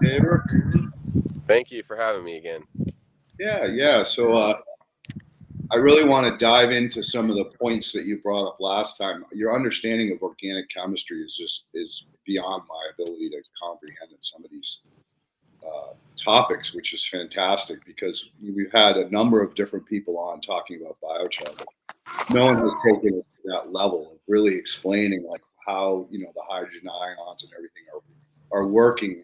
Tabor. Thank you for having me again. Yeah. So I really want to dive into some of the points that you brought up last time. Your understanding of organic chemistry is beyond my ability to comprehend in some of these topics, which is fantastic because we've had a number of different people on talking about biochar, but no one has taken it to that level of really explaining like how the hydrogen ions and everything are working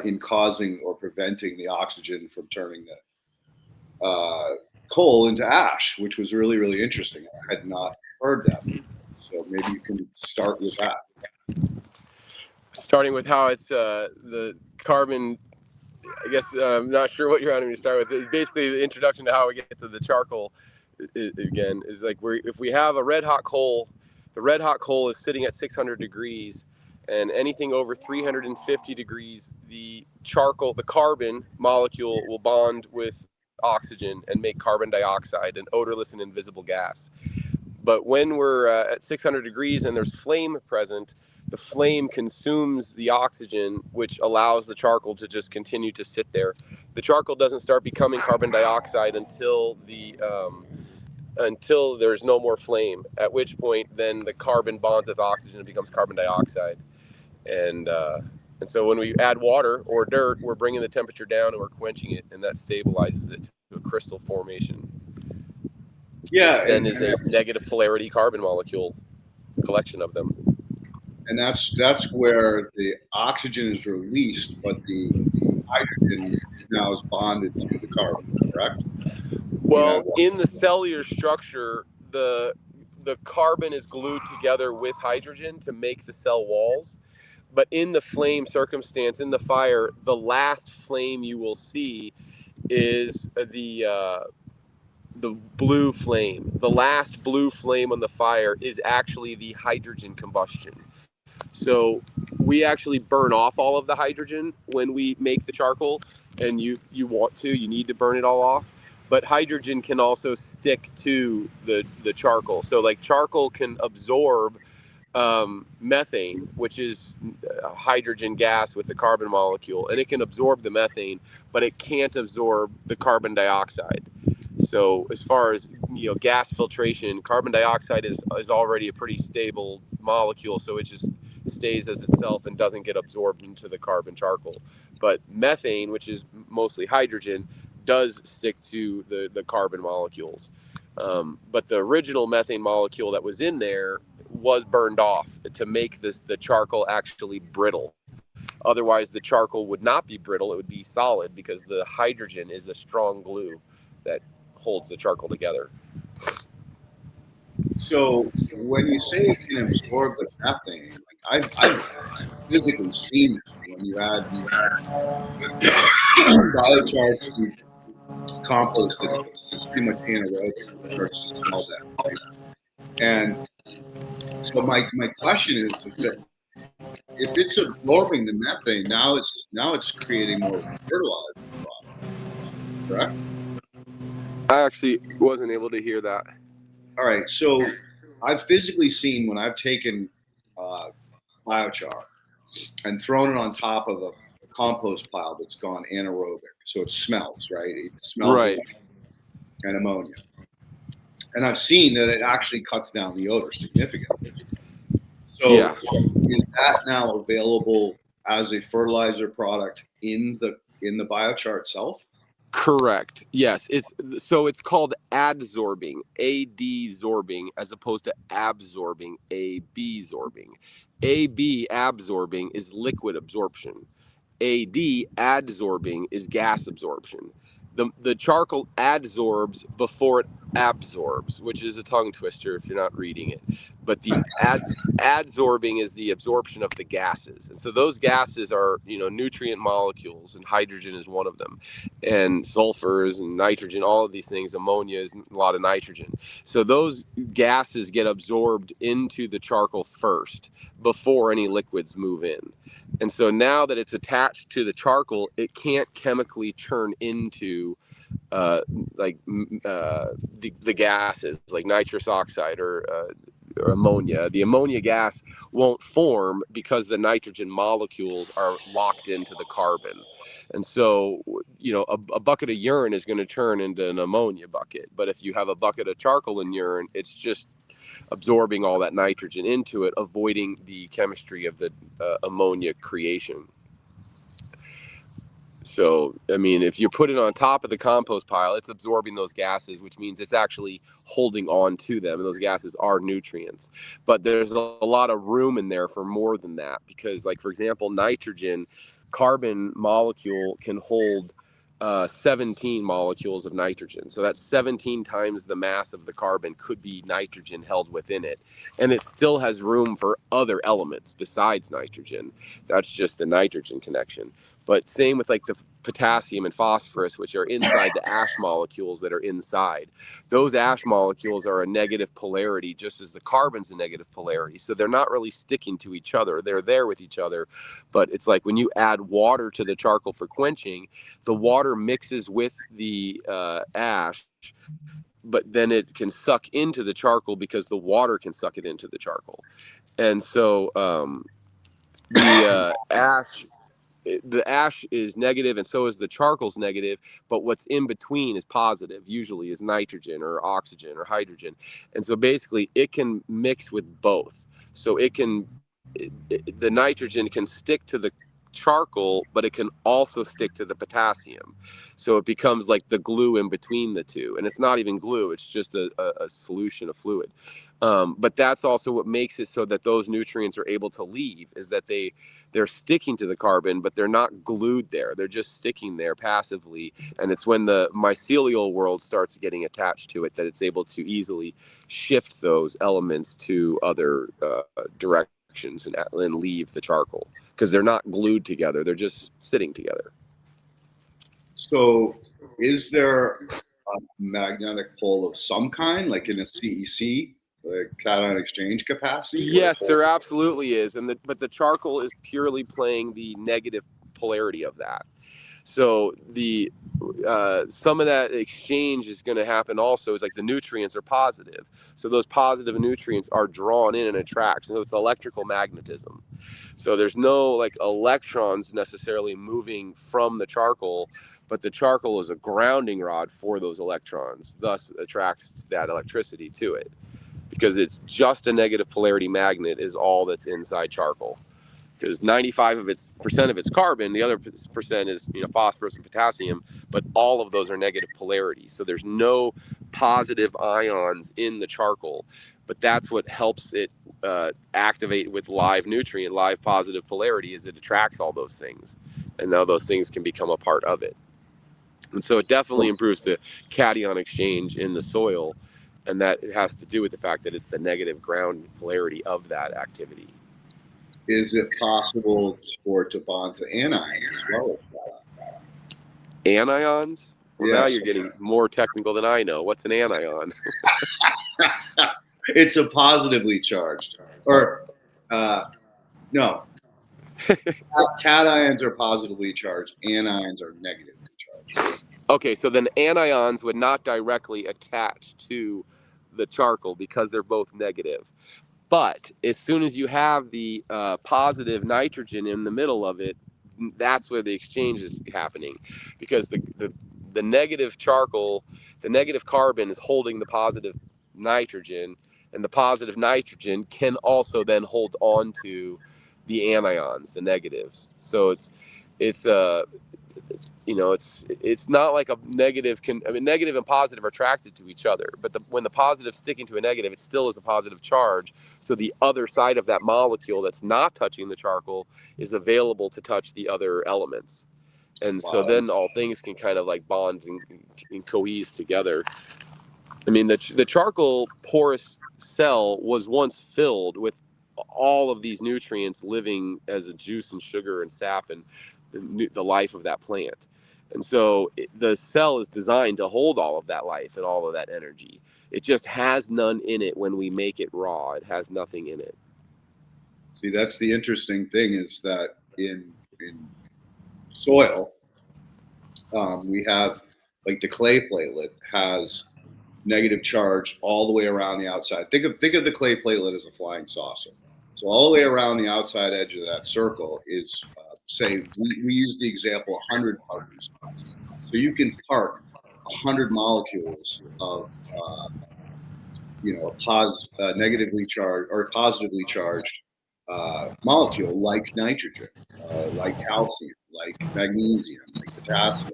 in causing or preventing the oxygen from turning the coal into ash, which was really, really interesting. I had not heard that before. So maybe you can start with that. Starting with how it's the carbon, I guess I'm not sure what you're wanting me to start with. It's basically the introduction to how we get to the charcoal again is like if we have a red hot coal, the red hot coal is sitting at 600 degrees, and anything over 350 degrees, the carbon molecule will bond with oxygen and make carbon dioxide, an odorless and invisible gas. But when we're at 600 degrees and there's flame present, the flame consumes the oxygen, which allows the charcoal to just continue to sit there. The charcoal doesn't start becoming carbon dioxide until there's no more flame, at which point then the carbon bonds with oxygen and becomes carbon dioxide. And so when we add water or dirt, we're bringing the temperature down and we're quenching it, and that stabilizes it to a crystal formation. Yeah. Then is a negative polarity carbon molecule collection of them. And that's where the oxygen is released, but the hydrogen now is bonded to the carbon, correct? Well, in the cellular structure, the carbon is glued together with hydrogen to make the cell walls. But in the flame circumstance, in the fire, the last flame you will see is the blue flame. The last blue flame on the fire is actually the hydrogen combustion. So we actually burn off all of the hydrogen when we make the charcoal, and you need to burn it all off. But hydrogen can also stick to the charcoal. So like charcoal can absorb methane, which is a hydrogen gas with the carbon molecule, and it can absorb the methane, but it can't absorb the carbon dioxide. So as far as gas filtration, carbon dioxide is already a pretty stable molecule, so it just stays as itself and doesn't get absorbed into the carbon charcoal. But methane, which is mostly hydrogen, does stick to the carbon molecules. But the original methane molecule that was in there was burned off to make the charcoal actually brittle. Otherwise, the charcoal would not be brittle; it would be solid because the hydrogen is a strong glue that holds the charcoal together. So when you say it can absorb the methane, like I've physically seen this when you add biochar to compost that's pretty much anaerobic, it starts to smell bad, right? And so my question is that if it's absorbing the methane, now it's creating more fertilizer product, correct? I actually wasn't able to hear that. All right, so I've physically seen when I've taken biochar and thrown it on top of a compost pile that's gone anaerobic, so it smells, right? It smells right. And ammonia. And I've seen that it actually cuts down the odor significantly. So yeah. Is that now available as a fertilizer product in the biochar itself? Correct. Yes. It's called adsorbing, adsorbing, as opposed to absorbing, absorbing. AB absorbing is liquid absorption. AD adsorbing is gas absorption. The charcoal adsorbs before it absorbs, which is a tongue twister if you're not reading it. But the adsorbing is the absorption of the gases. And so those gases are, nutrient molecules, and hydrogen is one of them. And sulfurs and nitrogen, all of these things, ammonia is a lot of nitrogen. So those gases get absorbed into the charcoal first before any liquids move in. And so now that it's attached to the charcoal, it can't chemically turn into the gases like nitrous oxide or ammonia. The ammonia gas won't form because the nitrogen molecules are locked into the carbon. And so, a bucket of urine is going to turn into an ammonia bucket. But if you have a bucket of charcoal in urine, it's just absorbing all that nitrogen into it, avoiding the chemistry of the ammonia creation. So, I mean, if you put it on top of the compost pile, it's absorbing those gases, which means it's actually holding on to them. And those gases are nutrients. But there's a lot of room in there for more than that because, like, for example, nitrogen, carbon molecule can hold 17 molecules of nitrogen. So that's 17 times the mass of the carbon could be nitrogen held within it. And it still has room for other elements besides nitrogen. That's just the nitrogen connection. But same with like the potassium and phosphorus, which are inside the ash molecules that are inside. Those ash molecules are a negative polarity, just as the carbon's a negative polarity. So they're not really sticking to each other. They're there with each other. But it's like when you add water to the charcoal for quenching, the water mixes with the ash, but then it can suck into the charcoal because the water can suck it into the charcoal. And so the ash is negative and so is the charcoal's negative, but what's in between is positive, usually is nitrogen or oxygen or hydrogen. And so basically it can mix with both. So the nitrogen can stick to the charcoal, but it can also stick to the potassium. So it becomes like the glue in between the two. And it's not even glue, it's just a solution of fluid. But that's also what makes it so that those nutrients are able to leave, is that they're sticking to the carbon, but they're not glued there. They're just sticking there passively. And it's when the mycelial world starts getting attached to it that it's able to easily shift those elements to other directions and leave the charcoal because they're not glued together. They're just sitting together. So is there a magnetic pole of some kind, like in a CEC, like cation exchange capacity? Yes, there absolutely is. But the charcoal is purely playing the negative polarity of that. So the some of that exchange is going to happen also is like the nutrients are positive. So those positive nutrients are drawn in and attract. So it's electrical magnetism. So there's no like electrons necessarily moving from the charcoal, but the charcoal is a grounding rod for those electrons, thus attracts that electricity to it. Because it's just a negative polarity magnet is all that's inside charcoal. Because 95% of its carbon, the other percent is phosphorus and potassium, but all of those are negative polarity. So there's no positive ions in the charcoal, but that's what helps it activate with live positive polarity, is it attracts all those things, and now those things can become a part of it. And so it definitely improves the cation exchange in the soil, and that has to do with the fact that it's the negative ground polarity of that activity. Is it possible for it to bond to anions as well? Anions? Well, yes. Now you're getting more technical than I know. What's an anion? It's a positively charged, or no. Cations are positively charged. Anions are negatively charged. Okay, so then anions would not directly attach to the charcoal because they're both negative. But as soon as you have the positive nitrogen in the middle of it, that's where the exchange is happening, because the negative charcoal, the negative carbon is holding the positive nitrogen, and the positive nitrogen can also then hold on to the anions, the negatives. So it's it's not like a negative negative and positive are attracted to each other, but when the positive is sticking to a negative, it still is a positive charge. So the other side of that molecule that's not touching the charcoal is available to touch the other elements. And so then all things can kind of like bond and cohese together. I mean, the charcoal porous cell was once filled with all of these nutrients living as a juice and sugar and sap and the life of that plant. And so the cell is designed to hold all of that life and all of that energy. It just has none in it when we make it raw. It has nothing in it. See, that's the interesting thing, is that in soil, we have, like, the clay platelet has negative charge all the way around the outside. Think of the clay platelet as a flying saucer. So all the way around the outside edge of that circle is, say, we use the example 100 parking spots. So you can park 100 molecules of a negatively charged or positively charged molecule like nitrogen, like calcium, like magnesium, like potassium.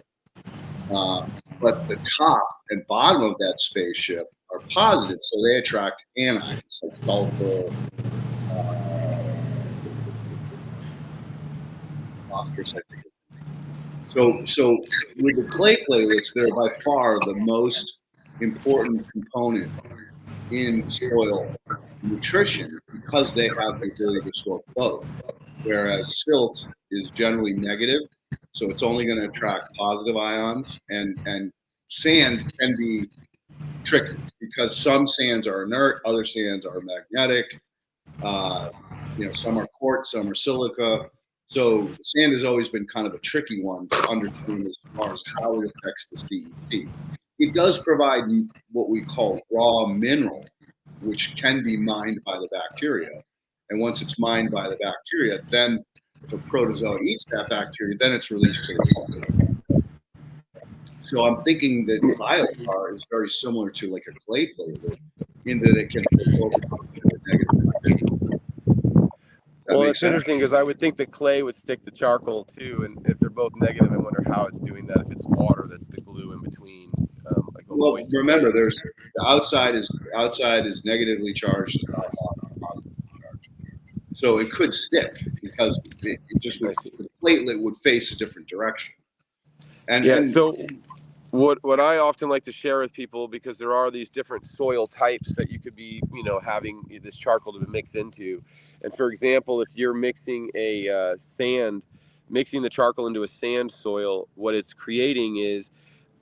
But the top and bottom of that spaceship are positive, so they attract anions like sulfur, phosphorus, I think. So with the clay platelets, they're by far the most important component in soil nutrition because they have the ability to store both. Whereas silt is generally negative, so it's only going to attract positive ions, and sand can be tricky because some sands are inert, other sands are magnetic. Some are quartz, some are silica. So sand has always been kind of a tricky one to understand as far as how it affects the CEC. It does provide what we call raw mineral, which can be mined by the bacteria. And once it's mined by the bacteria, then if a protozoa eats that bacteria, then it's released to the plant. So I'm thinking that biochar is very similar to like a clay platelet in that it can hold over negative. Well, it's interesting because I would think that clay would stick to charcoal too, and if they're both negative, I wonder how it's doing that. If it's water that's the glue in between, well, remember, there's the outside is negatively charged, and the bottom is positively charged. So it could stick because it just would, the platelet would face a different direction. So what I often like to share with people, because there are these different soil types that you could be, having this charcoal to mix into. And for example, if you're mixing mixing the charcoal into a sand soil, what it's creating is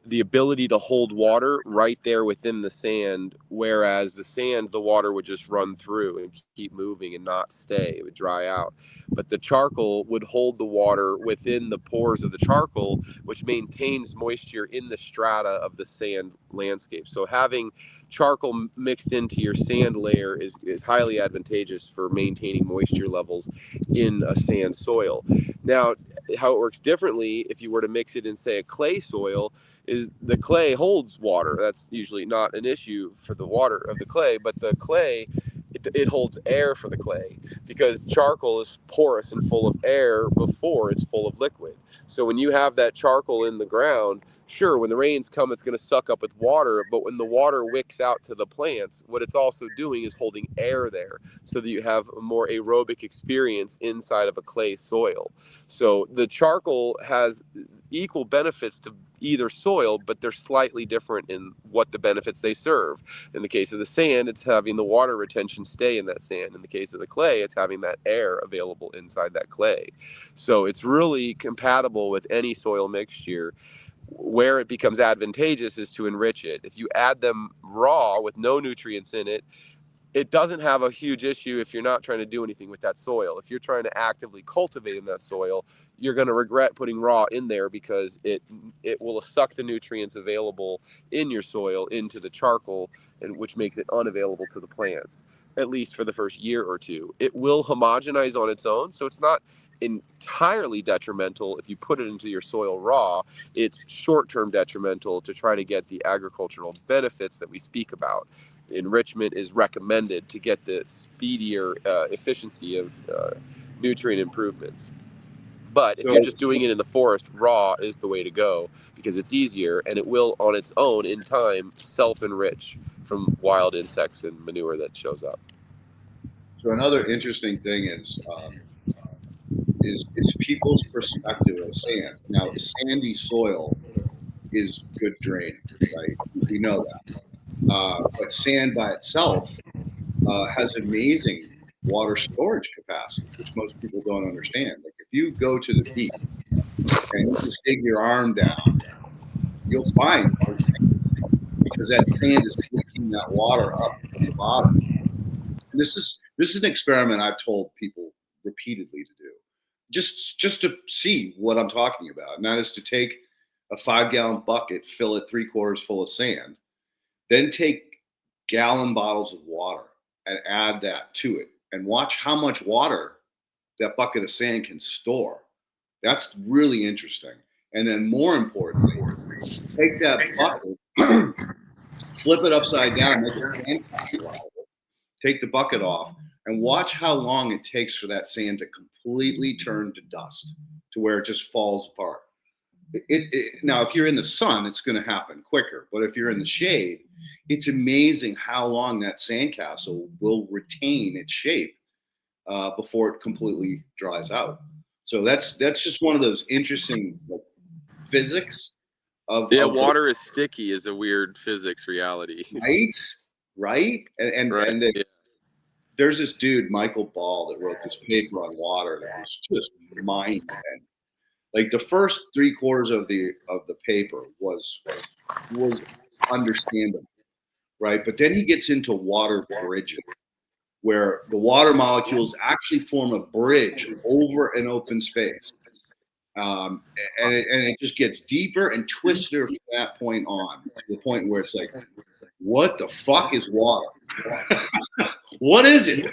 the ability to hold water right there within the sand, whereas the sand, the water would just run through and keep moving and not stay. It would dry out. But the charcoal would hold the water within the pores of the charcoal, which maintains moisture in the strata of the sand landscape. So having charcoal mixed into your sand layer is highly advantageous for maintaining moisture levels in a sand soil. Now, how it works differently if you were to mix it in, say, a clay soil, is the clay holds water. That's usually not an issue for the water of the clay, but the clay, it holds air for the clay, because charcoal is porous and full of air before it's full of liquid. So when you have that charcoal in the ground, sure, when the rains come, it's going to suck up with water, but when the water wicks out to the plants, what it's also doing is holding air there, so that you have a more aerobic experience inside of a clay soil. So the charcoal has equal benefits to either soil, but they're slightly different in what the benefits they serve. In the case of the sand, it's having the water retention stay in that sand. In the case of the clay, it's having that air available inside that clay. So it's really compatible with any soil mixture. Where it becomes advantageous is to enrich it. If you add them raw with no nutrients in it, it doesn't have a huge issue if you're not trying to do anything with that soil. If you're trying to actively cultivate in that soil, you're going to regret putting raw in there, because it will suck the nutrients available in your soil into the charcoal, and which makes it unavailable to the plants, at least for the first year or two. It will homogenize on its own, so it's not entirely detrimental if you put it into your soil raw. It's short-term detrimental to try to get the agricultural benefits that we speak about. Enrichment is recommended to get the speedier efficiency of nutrient improvements. But if you're just doing it in the forest, raw is the way to go, because it's easier, and it will on its own in time self-enrich from wild insects and manure that shows up. So another interesting thing is people's perspective of sand. Now, sandy soil is good draining, right? We know that. But sand by itself has amazing water storage capacity, which most people don't understand. Like if you go to the beach and you just dig your arm down, you'll find because that sand is wicking that water up from the bottom. And this is an experiment I've told people repeatedly to do, just to see what I'm talking about. And that is to take a 5-gallon bucket, fill it 3/4 full of sand, Then take gallon bottles of water and add that to it, and watch how much water that bucket of sand can store. That's really interesting. And then more importantly, take that bucket, flip it upside down, make a sandcastle out of it, take the bucket off, and watch how long it takes for that sand to completely turn to dust, to where it just falls apart. Now, if you're in the sun, it's going to happen quicker. But if you're in the shade, it's amazing how long that sandcastle will retain its shape before it completely dries out. So that's just one of those interesting physics of water is sticky is a weird physics reality. Right. And there's this dude, Michael Ball, that wrote this paper on water that was just mind-bending. Like the first 3/4 of the paper was understandable, right? But then he gets into water bridging, where the water molecules actually form a bridge over an open space, and it just gets deeper and twistier from that point on, to the point where it's like, what the fuck is water? What is it?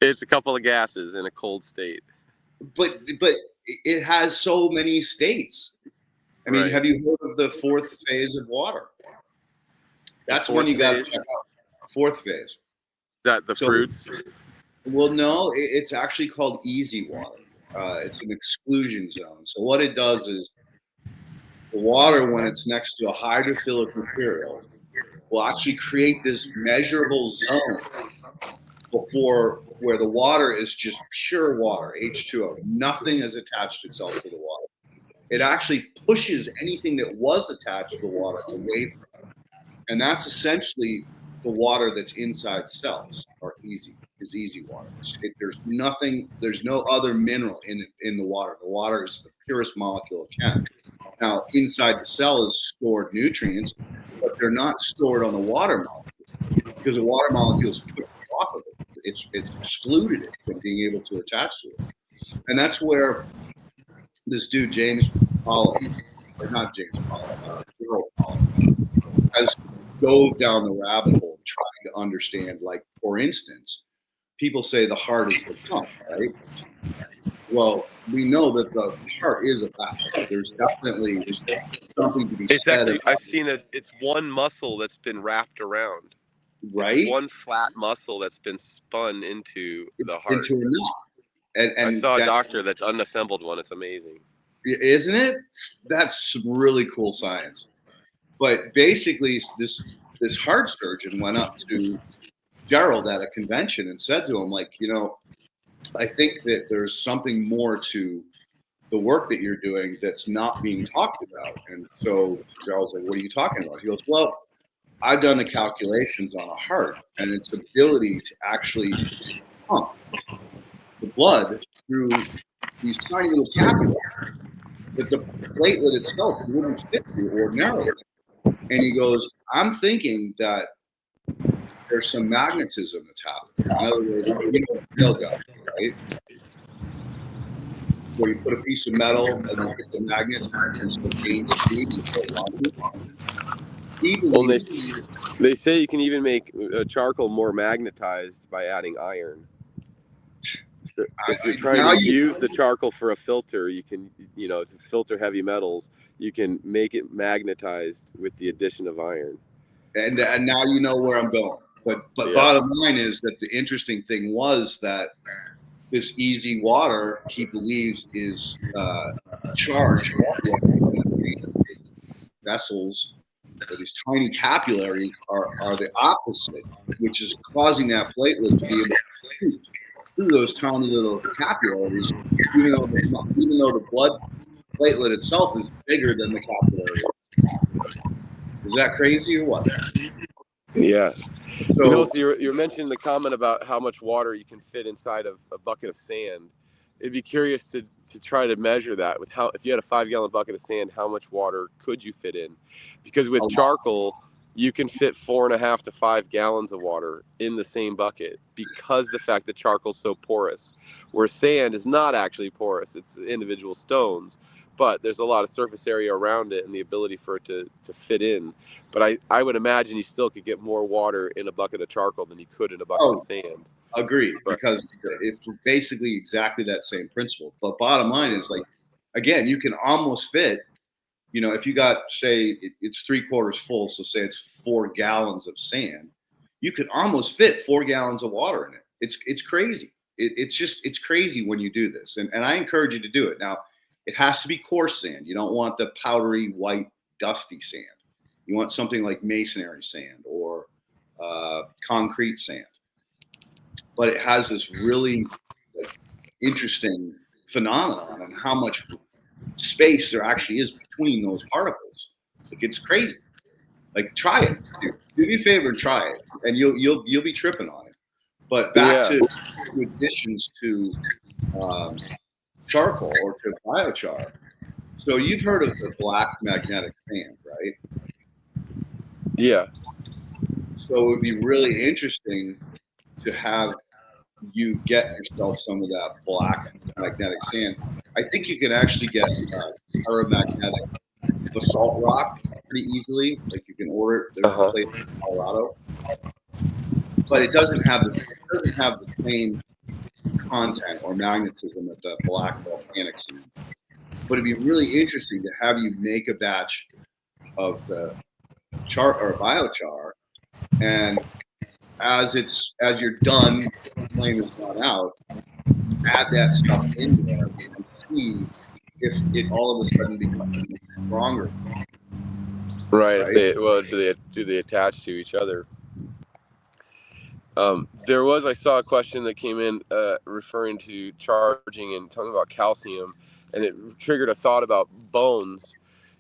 It's a couple of gases in a cold state. But it has so many states. I mean, have you heard of the 4th phase of water? That's when you got to check out 4th phase. Is that the fruits? Well, no, it's actually called easy water. It's an exclusion zone. So what it does is the water, when it's next to a hydrophilic material, will actually create this measurable zone before where the water is just pure water, H2O. Nothing has attached itself to the water. It actually pushes anything that was attached to the water away from it. And that's essentially the water that's inside cells, or easy water. There's no other mineral in the water. The water is the purest molecule it can. Now, inside the cell is stored nutrients, but they're not stored on the water molecule, because the water molecule is pushed off of it. It's excluded it from being able to attach to it. And that's where this dude, James Pollock, or not James Pollock, Gerald Pollock, has dove down the rabbit hole trying to understand, like, for instance, people say the heart is the pump, right? Well, we know that the heart is a valve. There's definitely something to be said about I've seen it. It's one muscle that's been wrapped around. Right? It's one flat muscle that's been spun into the heart. Into a knot. And I saw a doctor that's unassembled one. It's amazing. Isn't it? That's really cool science. But basically, this heart surgeon went up to Gerald at a convention and said to him, like, I think that there's something more to the work that you're doing that's not being talked about. And so Gerald's like, what are you talking about? He goes, well, I've done the calculations on a heart and its ability to actually pump the blood through these tiny little capillaries that the platelet itself wouldn't fit through ordinarily. And he goes, I'm thinking that there's some magnetism that's happening. In other words, nail gun, right? Where you put a piece of metal and then hit the magnets and so it gains speed before it launches. They say you can even make charcoal more magnetized by adding iron. So if you're trying to use the charcoal for a filter, you can, to filter heavy metals, you can make it magnetized with the addition of iron. And now you know where I'm going. But bottom line is that the interesting thing was that this easy water, he believes, is charged vessels. These tiny capillaries are the opposite, which is causing that platelet to be able to shoot through those tiny little capillaries, even though the blood platelet itself is bigger than the capillary. Is that crazy or what? Yeah. So you're mentioning the comment about how much water you can fit inside of a bucket of sand. It'd be curious to try to measure that with if you had a 5-gallon bucket of sand, how much water could you fit in? Because with charcoal, you can fit 4.5 to 5 gallons of water in the same bucket, because the fact that charcoal is so porous, where sand is not actually porous. It's individual stones, but there's a lot of surface area around it and the ability for it to fit in. But I would imagine you still could get more water in a bucket of charcoal than you could in a bucket of sand. Agreed, But, because it's basically exactly that same principle. But bottom line is, like, again, you can almost fit, you know, if you got, say, it's 3/4 full, so say it's 4 gallons of sand, you could almost fit 4 gallons of water in it. It's crazy. It's crazy when you do this, and I encourage you to do it. Now, it has to be coarse sand. You don't want the powdery white dusty sand. You want something like masonry sand or concrete sand. But it has this really, like, interesting phenomenon on how much space there actually is between those particles. Like, it's crazy. Like, try it. Do me a favor and try it, and you'll be tripping on it. But back to additions to charcoal or to biochar. So you've heard of the black magnetic sand, right? yeah. So it would be really interesting to have you get yourself some of that black magnetic sand. I think you can actually get paramagnetic basalt rock pretty easily. Like, you can order it. There's a place in Colorado, but it doesn't have the same content or magnetism that the black volcanic sand. But it'd be really interesting to have you make a batch of the char or biochar, and as you're done, the flame has gone out, add that stuff in there and see if it all of a sudden becomes stronger. Right. Do they attach to each other? I saw a question that came in referring to charging and talking about calcium, and it triggered a thought about bones.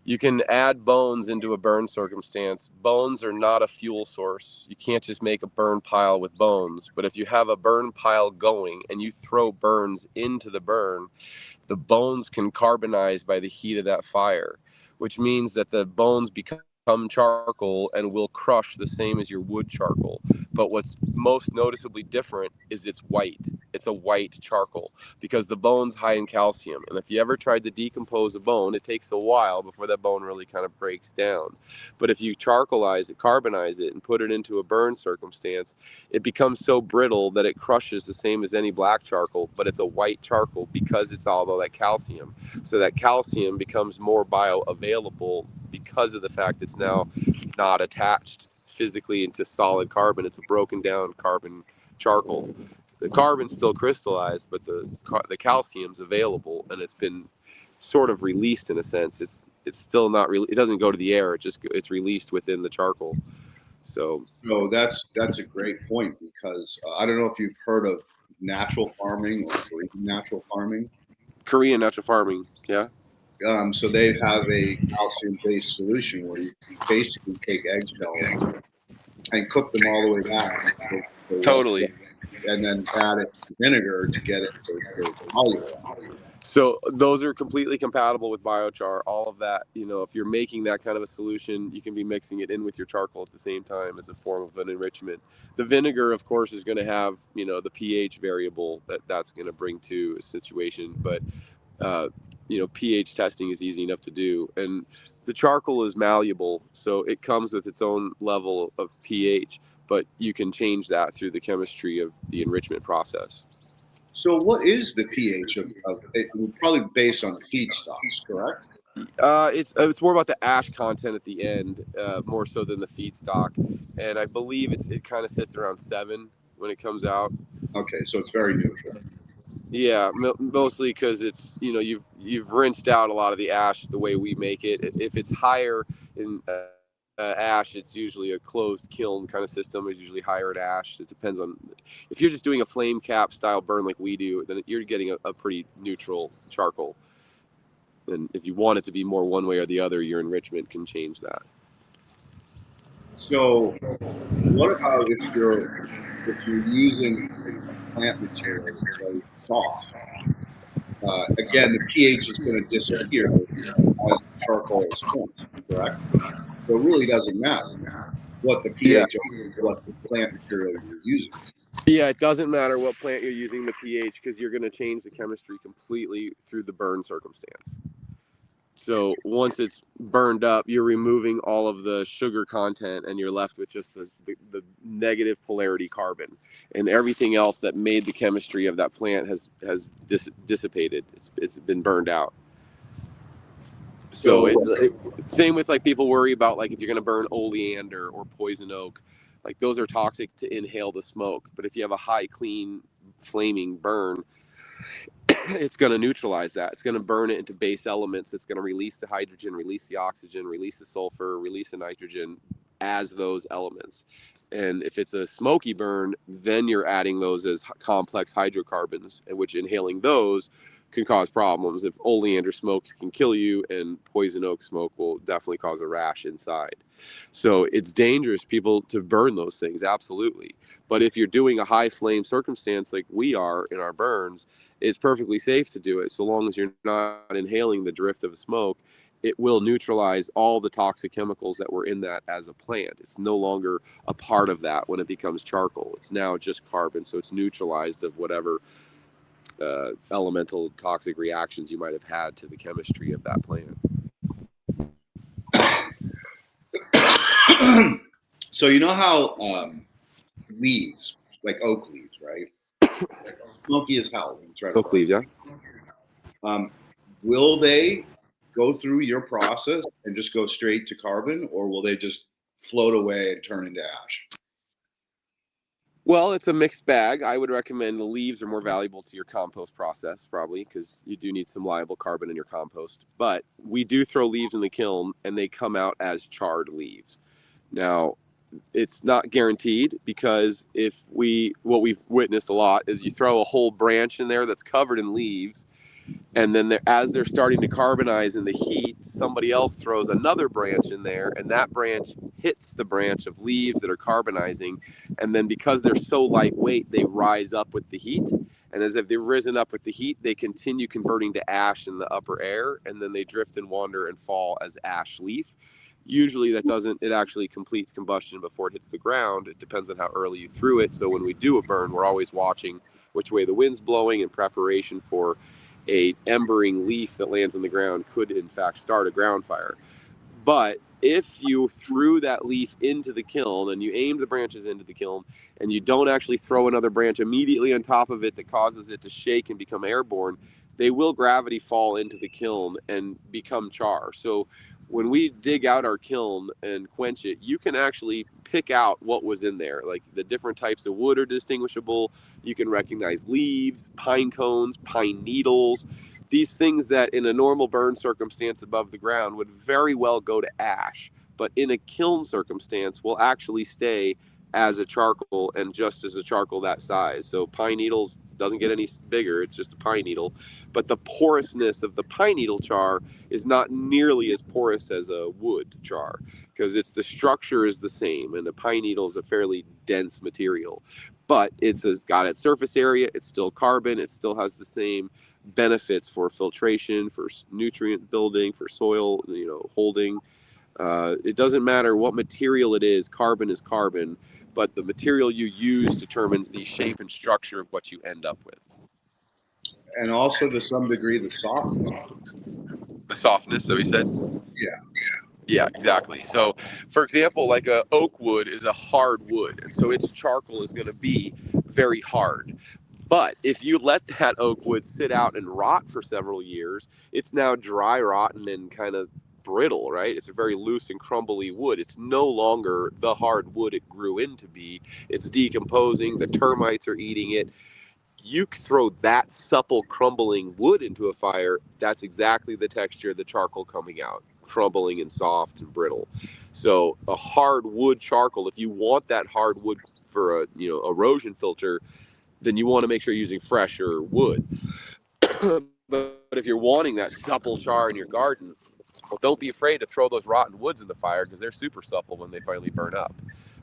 You can add bones into a burn circumstance. Bones are not a fuel source. You can't just make a burn pile with bones. But if you have a burn pile going and you throw burns into the burn, the bones can carbonize by the heat of that fire, which means that the bones become charcoal and will crush the same as your wood charcoal. But what's most noticeably different is it's white. It's a white charcoal because the bone's high in calcium. And if you ever tried to decompose a bone, it takes a while before that bone really kind of breaks down. But if you charcoalize it, carbonize it, and put it into a burn circumstance, it becomes so brittle that it crushes the same as any black charcoal, but it's a white charcoal because it's all that calcium. So that calcium becomes more bioavailable because of the fact it's now not attached physically into solid carbon. It's a broken down carbon charcoal. The carbon's still crystallized, but the calcium's available, and it's been sort of released in a sense. It's still not really. It doesn't go to the air. It's released within the charcoal. So that's a great point, because I don't know if you've heard of natural farming or Korean natural farming. Korean natural farming, yeah. So they have a calcium-based solution where you basically take eggshells and cook them all the way down. Totally. And then add it to vinegar to get it to soluble. So those are completely compatible with biochar. All of that, if you're making that kind of a solution, you can be mixing it in with your charcoal at the same time as a form of an enrichment. The vinegar, of course, is going to have, the pH variable that's going to bring to a situation. But, pH testing is easy enough to do. And the charcoal is malleable, so it comes with its own level of pH, but you can change that through the chemistry of the enrichment process. So what is the pH of it? Probably based on the feedstocks, correct? It's more about the ash content at the end, more so than the feedstock, and I believe it kind of sits around 7 when it comes out. Okay, so it's very neutral. Yeah, mostly because it's you've rinsed out a lot of the ash the way we make it. If it's higher in ash, it's usually a closed kiln kind of system. It's usually higher at ash. It depends on if you're just doing a flame cap style burn like we do, then you're getting a pretty neutral charcoal. And if you want it to be more one way or the other, your enrichment can change that. So what about if you're using plant material that's very soft? Again, the pH is going to disappear as the charcoal is formed, correct? So it really doesn't matter what the pH of what the plant material you're using. Yeah, it doesn't matter what plant you're using, the pH, because you're going to change the chemistry completely through the burn circumstance. So once it's burned up, you're removing all of the sugar content and you're left with just the negative polarity carbon, and everything else that made the chemistry of that plant has dissipated. It's been burned out. So same with like people worry about like if you're going to burn oleander or poison oak, like those are toxic to inhale the smoke. But if you have a high clean flaming burn, it's going to neutralize that. It's going to burn it into base elements. It's going to release the hydrogen, release the oxygen, release the sulfur, release the nitrogen as those elements. And if it's a smoky burn, then you're adding those as complex hydrocarbons, and which inhaling those can cause problems. If oleander smoke can kill you, and poison oak smoke will definitely cause a rash inside. So it's dangerous, people, to burn those things, absolutely. But if you're doing a high flame circumstance like we are in our burns, it's perfectly safe to do it so long as you're not inhaling the drift of smoke. It will neutralize all the toxic chemicals that were in that as a plant. It's no longer a part of that when it becomes charcoal. It's now just carbon, so it's neutralized of whatever elemental toxic reactions you might have had to the chemistry of that plant. So you know how leaves, like oak leaves, right? Smoky as hell. Oak leaves, yeah. Will they go through your process and just go straight to carbon, or will they just float away and turn into ash? Well, it's a mixed bag. I would recommend the leaves are more valuable to your compost process, probably, because you do need some liable carbon in your compost. But we do throw leaves in the kiln, and they come out as charred leaves. Now, it's not guaranteed, because what we've witnessed a lot is you throw a whole branch in there that's covered in leaves, and then as they're starting to carbonize in the heat, somebody else throws another branch in there, and that branch hits the branch of leaves that are carbonizing, and then because they're so lightweight, they rise up with the heat, and as if they've risen up with the heat, they continue converting to ash in the upper air, and then they drift and wander and fall as ash leaf. Usually it actually completes combustion before it hits the ground. It depends on how early you threw it. So when we do a burn, we're always watching which way the wind's blowing in preparation for a embering leaf that lands on the ground could in fact start a ground fire. But if you threw that leaf into the kiln and you aimed the branches into the kiln and you don't actually throw another branch immediately on top of it that causes it to shake and become airborne, they will gravity fall into the kiln and become char. So when we dig out our kiln and quench it, you can actually pick out what was in there. Like the different types of wood are distinguishable. You can recognize leaves, pine cones, pine needles, these things that in a normal burn circumstance above the ground would very well go to ash, but in a kiln circumstance will actually stay as a charcoal and just as a charcoal that size. So pine needles doesn't get any bigger, it's just a pine needle, but the porousness of the pine needle char is not nearly as porous as a wood char, because the structure is the same, and the pine needle is a fairly dense material, but it's got its surface area, it's still carbon, it still has the same benefits for filtration, for nutrient building, for soil holding. It doesn't matter what material it is, carbon is carbon, but the material you use determines the shape and structure of what you end up with. And also to some degree the softness. The softness that we said? Yeah, exactly. So for example, like a oak wood is a hard wood, and so its charcoal is going to be very hard. But if you let that oak wood sit out and rot for several years, it's now dry, rotten, and kind of brittle, right? It's a very loose and crumbly wood. It's no longer the hard wood it grew into be. It's decomposing. The termites are eating it. You throw that supple, crumbling wood into a fire, that's exactly the texture of the charcoal coming out, crumbling and soft and brittle. So a hard wood charcoal, if you want that hard wood for a erosion filter, then you want to make sure you're using fresher wood. But if you're wanting that supple char in your garden, well, don't be afraid to throw those rotten woods in the fire, because they're super supple when they finally burn up.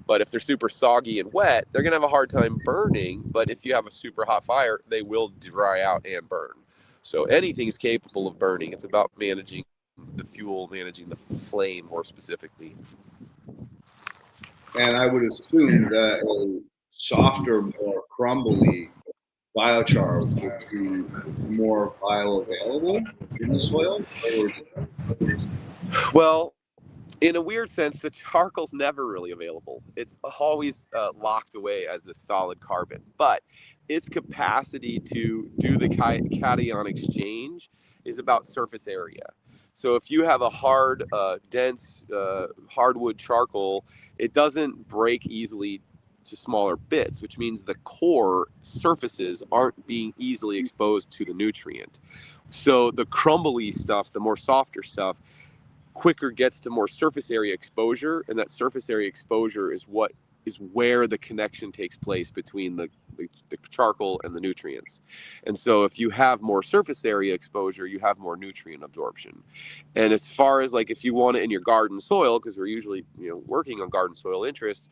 But if they're super soggy and wet, they're going to have a hard time burning. But if you have a super hot fire, they will dry out and burn. So anything's capable of burning. It's about managing the fuel, managing the flame more specifically. And I would assume that a softer, more crumbly biochar would be more bioavailable in the soil? Well, in a weird sense, the charcoal's never really available. It's always locked away as a solid carbon, but its capacity to do the cation exchange is about surface area. So if you have a hard, dense hardwood charcoal, it doesn't break easily to smaller bits, which means the core surfaces aren't being easily exposed to the nutrient. So the crumbly stuff, the more softer stuff, quicker gets to more surface area exposure, and that surface area exposure is where the connection takes place between the charcoal and the nutrients. And so if you have more surface area exposure, you have more nutrient absorption. And as far as like if you want it in your garden soil, because we're usually working on garden soil interest,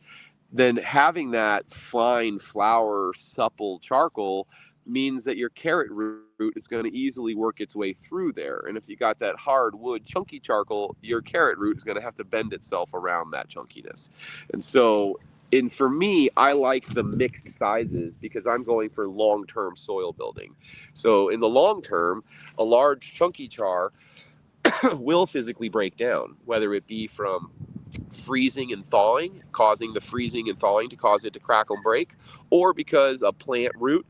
then having that fine flour supple charcoal means that your carrot root is going to easily work its way through there. And if you got that hard wood chunky charcoal, your carrot root is going to have to bend itself around that chunkiness. And so for me, I like the mixed sizes because I'm going for long-term soil building. So in the long term, a large chunky char will physically break down, whether it be from freezing and thawing, causing the freezing and thawing to cause it to crack and break, or because a plant root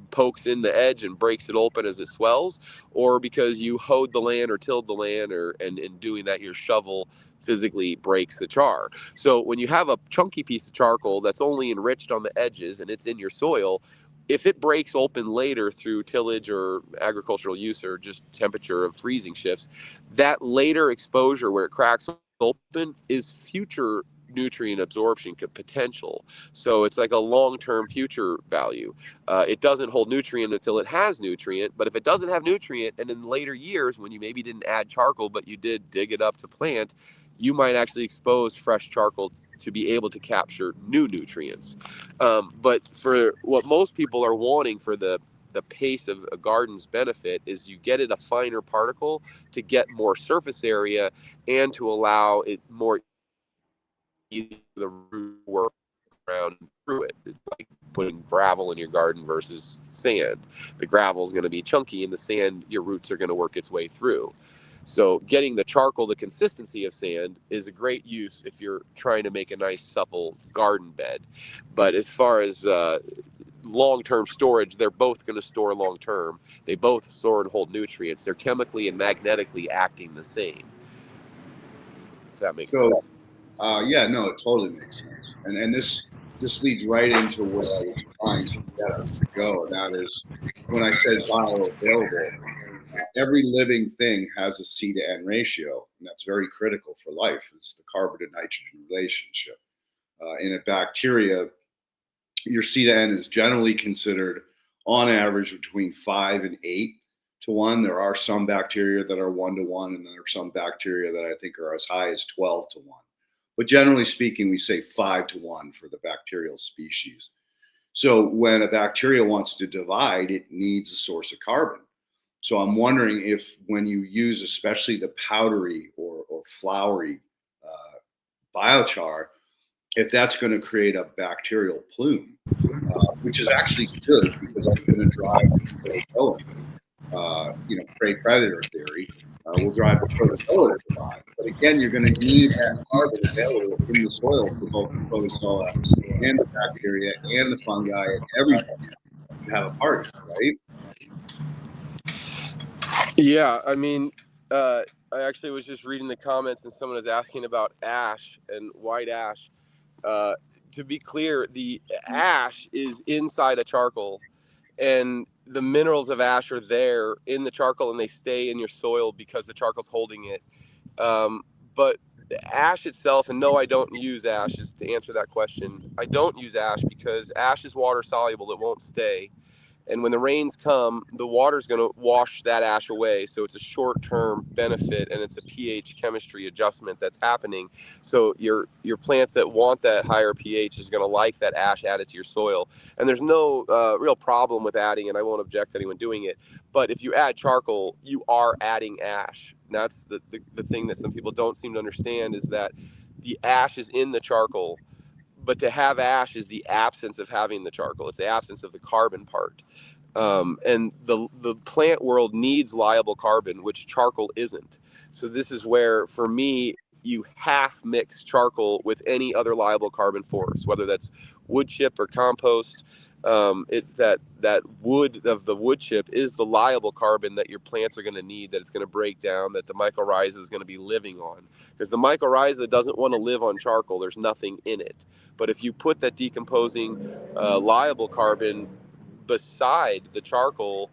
pokes in the edge and breaks it open as it swells, or because you hoed the land or tilled the land, and in doing that your shovel physically breaks the char. So when you have a chunky piece of charcoal that's only enriched on the edges and it's in your soil, if it breaks open later through tillage or agricultural use or just temperature of freezing shifts, that later exposure where it cracks open is future nutrient absorption potential. So it's like a long-term future value. It doesn't hold nutrient until it has nutrient, but if it doesn't have nutrient, and in later years when you maybe didn't add charcoal but you did dig it up to plant, you might actually expose fresh charcoal to be able to capture new nutrients. But for what most people are wanting for the pace of a garden's benefit is you get it a finer particle to get more surface area and to allow it more easy for the root work around through it. It's like putting gravel in your garden versus sand. The gravel is going to be chunky, and the sand, your roots are going to work its way through. So getting the charcoal, the consistency of sand, is a great use if you're trying to make a nice supple garden bed. But as far as long-term storage, they're both going to store long-term. They both store and hold nutrients. They're chemically and magnetically acting the same, if that makes sense. Yeah, no, it totally makes sense. And this leads right into where I was trying to get us to go, and that is when I said bioavailable. Every living thing has a C to N ratio, and that's very critical for life. It's the carbon to nitrogen relationship. In a bacteria, your C to N is generally considered, on average, between 5 and 8 to 1. There are some bacteria that are 1 to 1, and there are some bacteria that I think are as high as 12 to 1. But generally speaking, we say 5 to 1 for the bacterial species. So when a bacteria wants to divide, it needs a source of carbon. So I'm wondering if when you use especially the powdery or floury biochar, if that's going to create a bacterial plume, which is actually good because it's going to drive protozoan. Prey predator theory will drive the protozoa to divide. But again, you're going to need that carbon available in the soil for both the protozoa and the bacteria and the fungi and everything to have a party, right? Yeah, I mean, I actually was just reading the comments and someone was asking about ash and white ash. Uh, to be clear, the ash is inside a charcoal, and the minerals of ash are there in the charcoal, and they stay in your soil because the charcoal's holding it. But the ash itself, and no, I don't use ash, is to answer that question. I don't use ash because ash is water soluble; it won't stay. And when the rains come, the water's going to wash that ash away. So it's a short-term benefit, and it's a pH chemistry adjustment that's happening. So your plants that want that higher pH is going to like that ash added to your soil. And there's no real problem with adding, and I won't object to anyone doing it. But if you add charcoal, you are adding ash. And that's the thing that some people don't seem to understand is that the ash is in the charcoal. But to have ash is the absence of having the charcoal. It's the absence of the carbon part. And the plant world needs liable carbon, which charcoal isn't. So this is where, for me, you half mix charcoal with any other liable carbon force, whether that's wood chip or compost. It's that wood of the wood chip is the liable carbon that your plants are going to need, that it's going to break down, that the mycorrhiza is going to be living on. Because the mycorrhiza doesn't want to live on charcoal. There's nothing in it. But if you put that decomposing liable carbon beside the charcoal,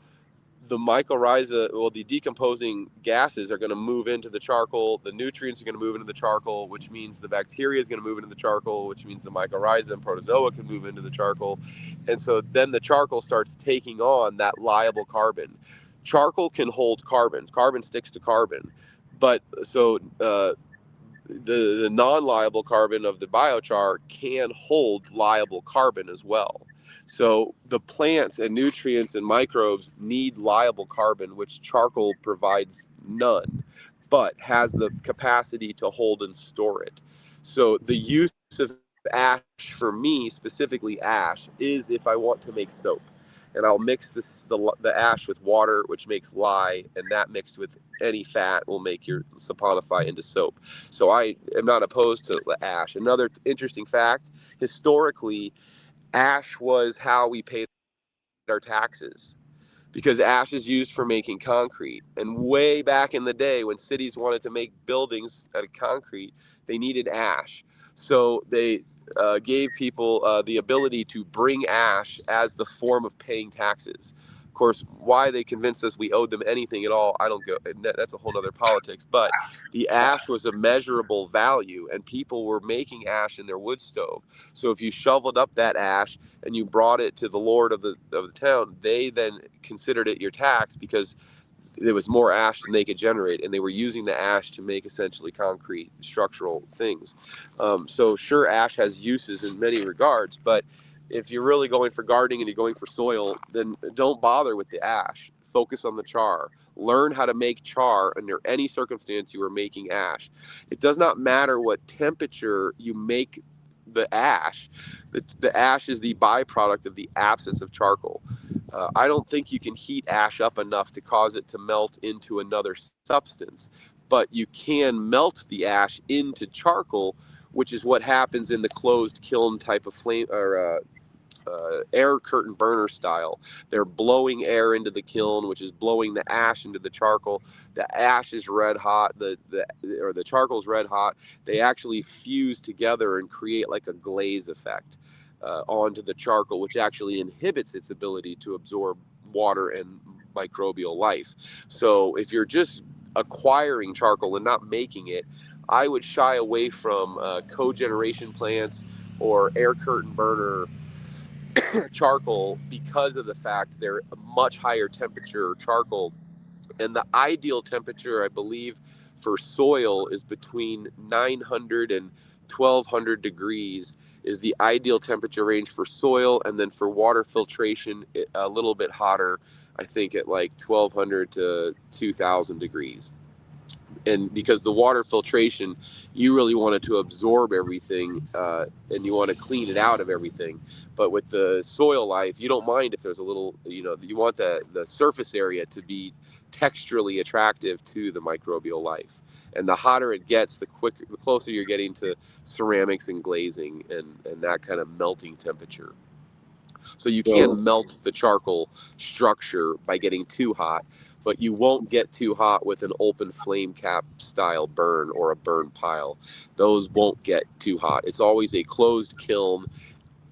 the mycorrhiza, well, the decomposing gases are going to move into the charcoal. The nutrients are going to move into the charcoal, which means the bacteria is going to move into the charcoal, which means the mycorrhiza and protozoa can move into the charcoal. And so then the charcoal starts taking on that liable carbon. Charcoal can hold carbon. Carbon sticks to carbon. But so the non-liable carbon of the biochar can hold liable carbon as well. So the plants and nutrients and microbes need liable carbon, which charcoal provides none, but has the capacity to hold and store it. So the use of ash, for me, specifically ash, is if I want to make soap. And I'll mix the ash with water, which makes lye, and that mixed with any fat will make your saponify into soap. So I am not opposed to ash. Another interesting fact, historically, ash was how we paid our taxes, because ash is used for making concrete. And way back in the day, when cities wanted to make buildings out of concrete, they needed ash. So they gave people the ability to bring ash as the form of paying taxes. Of course, why they convinced us we owed them anything at all, I don't go. That's a whole other politics. But the ash was a measurable value, and people were making ash in their wood stove. So if you shoveled up that ash and you brought it to the lord of the town, they then considered it your tax, because there was more ash than they could generate, and they were using the ash to make essentially concrete structural things. So sure, ash has uses in many regards, but if you're really going for gardening and you're going for soil, then don't bother with the ash. Focus on the char. Learn how to make char under any circumstance you are making ash. It does not matter what temperature you make the ash. The ash is the byproduct of the absence of charcoal. I don't think you can heat ash up enough to cause it to melt into another substance, but you can melt the ash into charcoal, which is what happens in the closed kiln type of flame or air curtain burner style. They're blowing air into the kiln, which is blowing the ash into the charcoal. The ash is red hot, the charcoal is red hot. They actually fuse together and create like a glaze effect onto the charcoal, which actually inhibits its ability to absorb water and microbial life. So if you're just acquiring charcoal and not making it, I would shy away from cogeneration plants or air curtain burner charcoal, because of the fact they're a much higher temperature charcoal. And the ideal temperature, I believe, for soil is between 900 and 1200 degrees is the ideal temperature range for soil. And then for water filtration, a little bit hotter, I think at like 1200 to 2000 degrees. And because the water filtration, you really want it to absorb everything, and you want to clean it out of everything. But with the soil life, you don't mind if there's a little, you want the surface area to be texturally attractive to the microbial life. And the hotter it gets, the closer you're getting to ceramics and glazing and that kind of melting temperature. So you can melt the charcoal structure by getting too hot, but you won't get too hot with an open flame cap style burn or a burn pile. Those won't get too hot. It's always a closed kiln,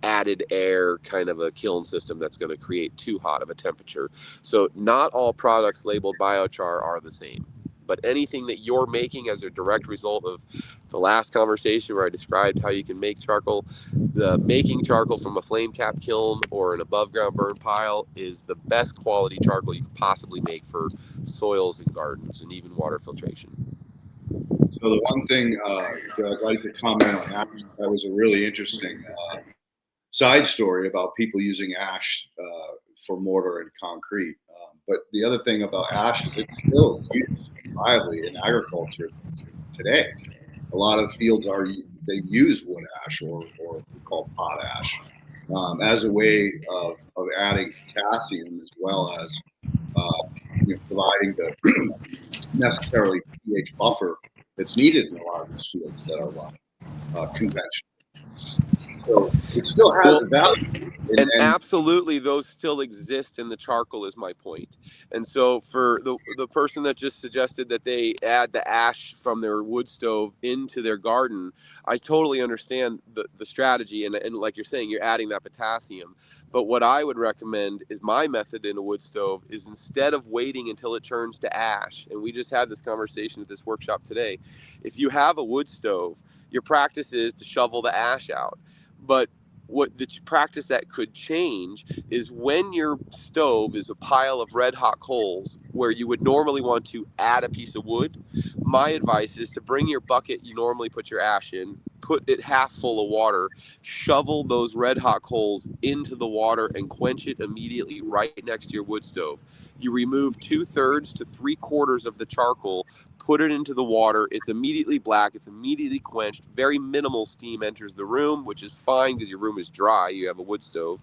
added air kind of a kiln system that's going to create too hot of a temperature. So not all products labeled biochar are the same. But anything that you're making as a direct result of the last conversation where I described how you can make charcoal, the making charcoal from a flame cap kiln or an above ground burn pile is the best quality charcoal you can possibly make for soils and gardens and even water filtration. So the one thing that I'd like to comment on that was a really interesting side story about people using ash for mortar and concrete. But the other thing about ash is it's still used widely in agriculture today. A lot of fields they use wood ash or we call potash as a way of adding potassium as well as providing the necessarily pH buffer that's needed in a lot of these fields that are conventional. So it still has a value. And absolutely, those still exist in the charcoal is my point. And so for the person that just suggested that they add the ash from their wood stove into their garden, I totally understand the strategy. And like you're saying, you're adding that potassium. But what I would recommend is my method in a wood stove is instead of waiting until it turns to ash, and we just had this conversation at this workshop today, if you have a wood stove, your practice is to shovel the ash out. But what the practice that could change is when your stove is a pile of red hot coals where you would normally want to add a piece of wood, my advice is to bring your bucket you normally put your ash in, put it half full of water, shovel those red hot coals into the water and quench it immediately right next to your wood stove. You remove 2/3 to 3/4 of the charcoal, put it into the water. It's immediately black. It's immediately quenched. Very minimal steam enters the room, which is fine because your room is dry. You have a wood stove.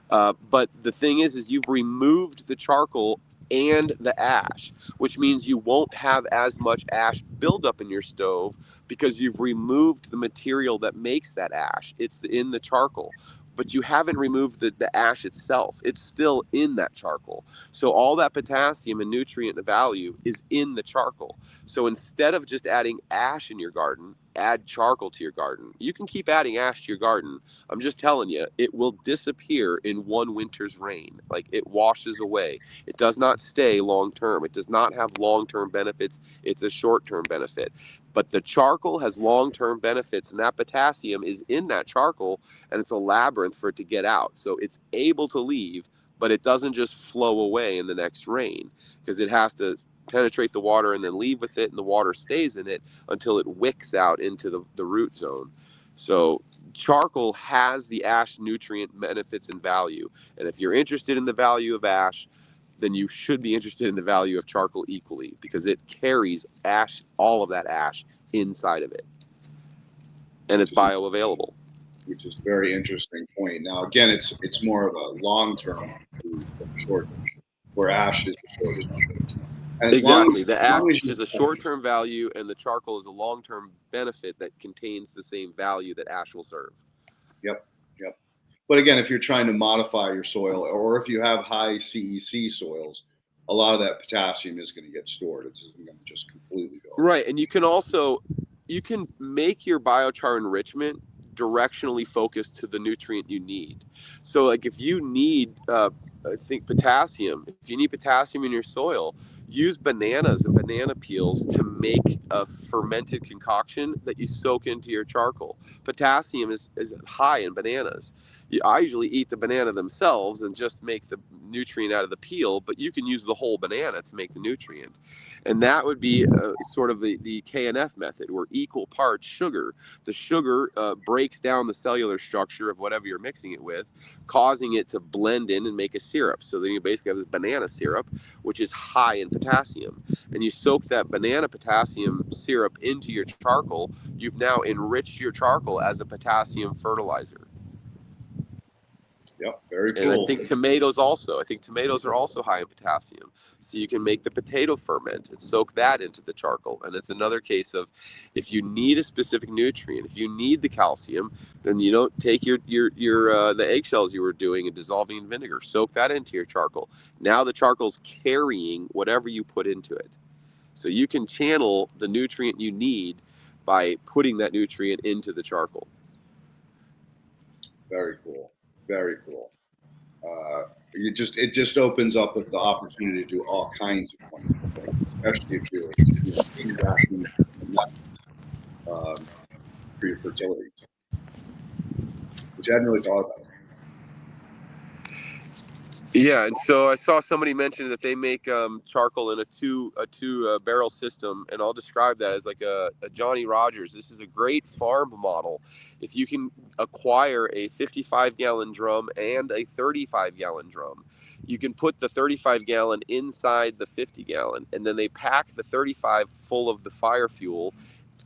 But the thing is you've removed the charcoal and the ash, which means you won't have as much ash buildup in your stove because you've removed the material that makes that ash. It's in the charcoal. But you haven't removed the ash itself. It's still in that charcoal. So all that potassium and nutrient value is in the charcoal. So instead of just adding ash in your garden, add charcoal to your garden. You can keep adding ash to your garden. I'm just telling you, it will disappear in one winter's rain. Like it washes away. It does not stay long term. It does not have long term benefits. It's a short term benefit. But the charcoal has long term benefits, and that potassium is in that charcoal, and it's a labyrinth for it to get out. So it's able to leave, but it doesn't just flow away in the next rain because it has to penetrate the water and then leave with it, and the water stays in it until it wicks out into the root zone. So charcoal has the ash nutrient benefits and value. And if you're interested in the value of ash, then you should be interested in the value of charcoal equally because it carries ash, all of that ash inside of it. And it's bioavailable. Which is a very interesting point. Now, again, it's more of a long-term than short, where ash is a short-term. And exactly. The ash is a short-term value, and the charcoal is a long-term benefit that contains the same value that ash will serve. Yep. But again, if you're trying to modify your soil, or if you have high CEC soils, a lot of that potassium is going to get stored. It's going to just completely go. Right, and you can make your biochar enrichment directionally focused to the nutrient you need. So like if you need I think potassium, if you need potassium in your soil, use bananas and banana peels to make a fermented concoction that you soak into your charcoal. Potassium is high in bananas. I usually eat the banana themselves and just make the nutrient out of the peel, but you can use the whole banana to make the nutrient. And that would be sort of the KNF method, where equal parts sugar. The sugar breaks down the cellular structure of whatever you're mixing it with, causing it to blend in and make a syrup. So then you basically have this banana syrup, which is high in potassium. And you soak that banana potassium syrup into your charcoal. You've now enriched your charcoal as a potassium fertilizer. Yep, very cool. And I think tomatoes are also high in potassium. So you can make the potato ferment and soak that into the charcoal. And it's another case of if you need a specific nutrient, if you need the calcium, then you don't take your the eggshells you were doing and dissolving in vinegar. Soak that into your charcoal. Now the charcoal's carrying whatever you put into it. So you can channel the nutrient you need by putting that nutrient into the charcoal. Very cool. Very cool. It just opens up the opportunity to do all kinds of wonderful things, especially if you're for your fertility, which I hadn't really thought about. Yeah, and so I saw somebody mention that they make charcoal in a two barrel system, and I'll describe that as like a Johnny Rogers. This is a great farm model. If you can acquire a 55-gallon drum and a 35-gallon drum, you can put the 35-gallon inside the 50-gallon, and then they pack the 35 full of the fire fuel,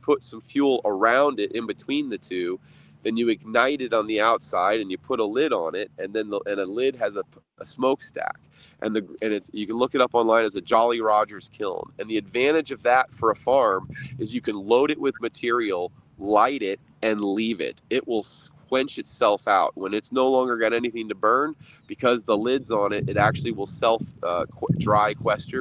put some fuel around it in between the two, Then you ignite it on the outside and you put a lid on it, and then a lid has a smokestack. And it's, you can look it up online as a Jolly Rogers kiln. And the advantage of that for a farm is you can load it with material, light it, and leave it. It will quench itself out when it's no longer got anything to burn, because the lid's on it. It actually will self dry quench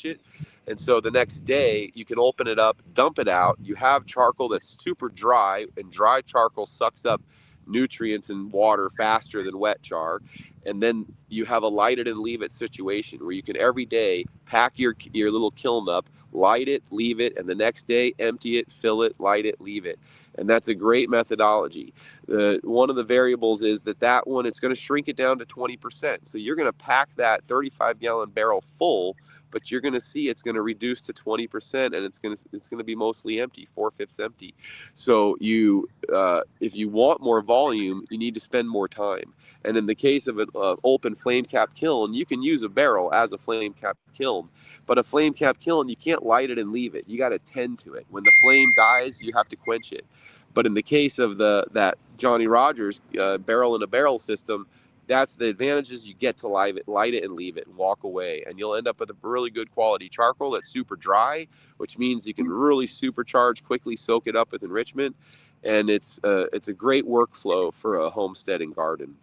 it. And so the next day you can open it up, dump it out. You have charcoal that's super dry, and dry charcoal sucks up nutrients and water faster than wet char. And then you have a light it and leave it situation where you can every day pack your little kiln up, light it, leave it, and the next day empty it, fill it, light it, leave it. And that's a great methodology. One of the variables is that one, it's going to shrink it down to 20%. So you're going to pack that 35-gallon barrel full, but you're going to see it's going to reduce to 20%, and it's going to be mostly empty, 4/5 empty. So if you want more volume, you need to spend more time. And in the case of an open flame cap kiln, you can use a barrel as a flame cap kiln. But a flame cap kiln, you can't light it and leave it. You got to tend to it. When the flame dies, you have to quench it. But in the case of that Johnny Rogers barrel in a barrel system, that's the advantages. You get to light it and leave it and walk away, and you'll end up with a really good quality charcoal that's super dry, which means you can really supercharge quickly, soak it up with enrichment, and it's a great workflow for a homestead and garden.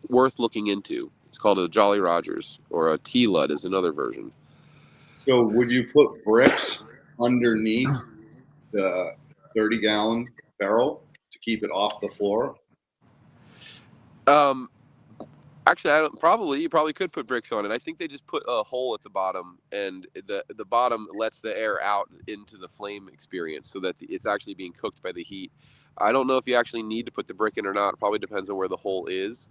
Worth looking into. It's called a Jolly Rogers, or a T-Lud is another version. So would you put bricks underneath the 30-gallon barrel to keep it off the floor? Actually, you probably could put bricks on it. I think they just put a hole at the bottom, and the bottom lets the air out into the flame experience, so that it's actually being cooked by the heat. I don't know if you actually need to put the brick in or not. It probably depends on where the hole is.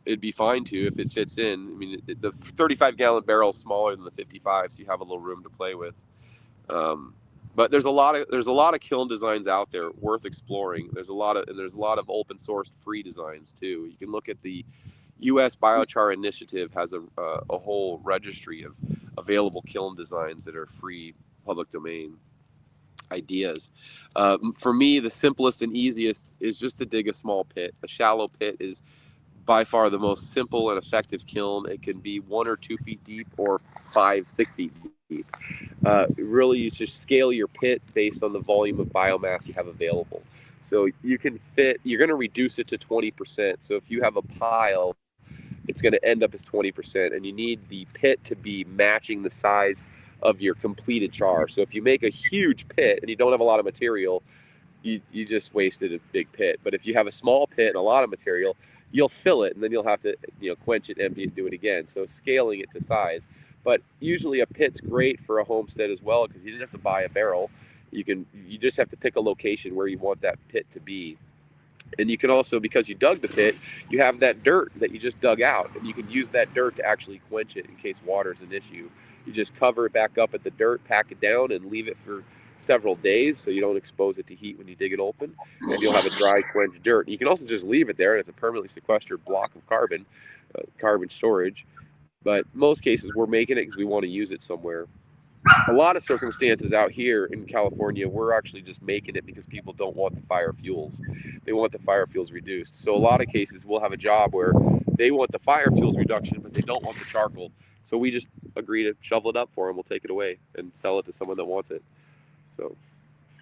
It'd be fine to if it fits in. I mean, the 35-gallon barrel is smaller than the 55, so you have a little room to play with. But there's a lot of kiln designs out there worth exploring. There's a lot of open sourced free designs too. You can look at the U.S. Biochar Initiative has a whole registry of available kiln designs that are free, public domain ideas. For me, the simplest and easiest is just to dig a small pit. A shallow pit is by far the most simple and effective kiln. It can be 1 or 2 feet deep, or 5-6 feet deep. Really, you just scale your pit based on the volume of biomass you have available. So you're going to reduce it to 20%. So if you have a pile, it's going to end up as 20%, and you need the pit to be matching the size of your completed char. So if you make a huge pit and you don't have a lot of material, you just wasted a big pit. But if you have a small pit and a lot of material, you'll fill it, and then you'll have to quench it, empty it, do it again. So scaling it to size. But usually a pit's great for a homestead as well, because you didn't have to buy a barrel. You just have to pick a location where you want that pit to be. And you can also, because you dug the pit, you have that dirt that you just dug out, and you can use that dirt to actually quench it in case water is an issue. You just cover it back up at the dirt, pack it down, and leave it for several days so you don't expose it to heat when you dig it open, and you'll have a dry, quenched dirt. You can also just leave it there, and it's a permanently sequestered block of carbon storage. But most cases, we're making it because we want to use it somewhere. A lot of circumstances out here in California, we're actually just making it because people don't want the fire fuels. They want the fire fuels reduced. So a lot of cases, we'll have a job where they want the fire fuels reduction, but they don't want the charcoal. So we just agree to shovel it up for them. We'll take it away and sell it to someone that wants it. So,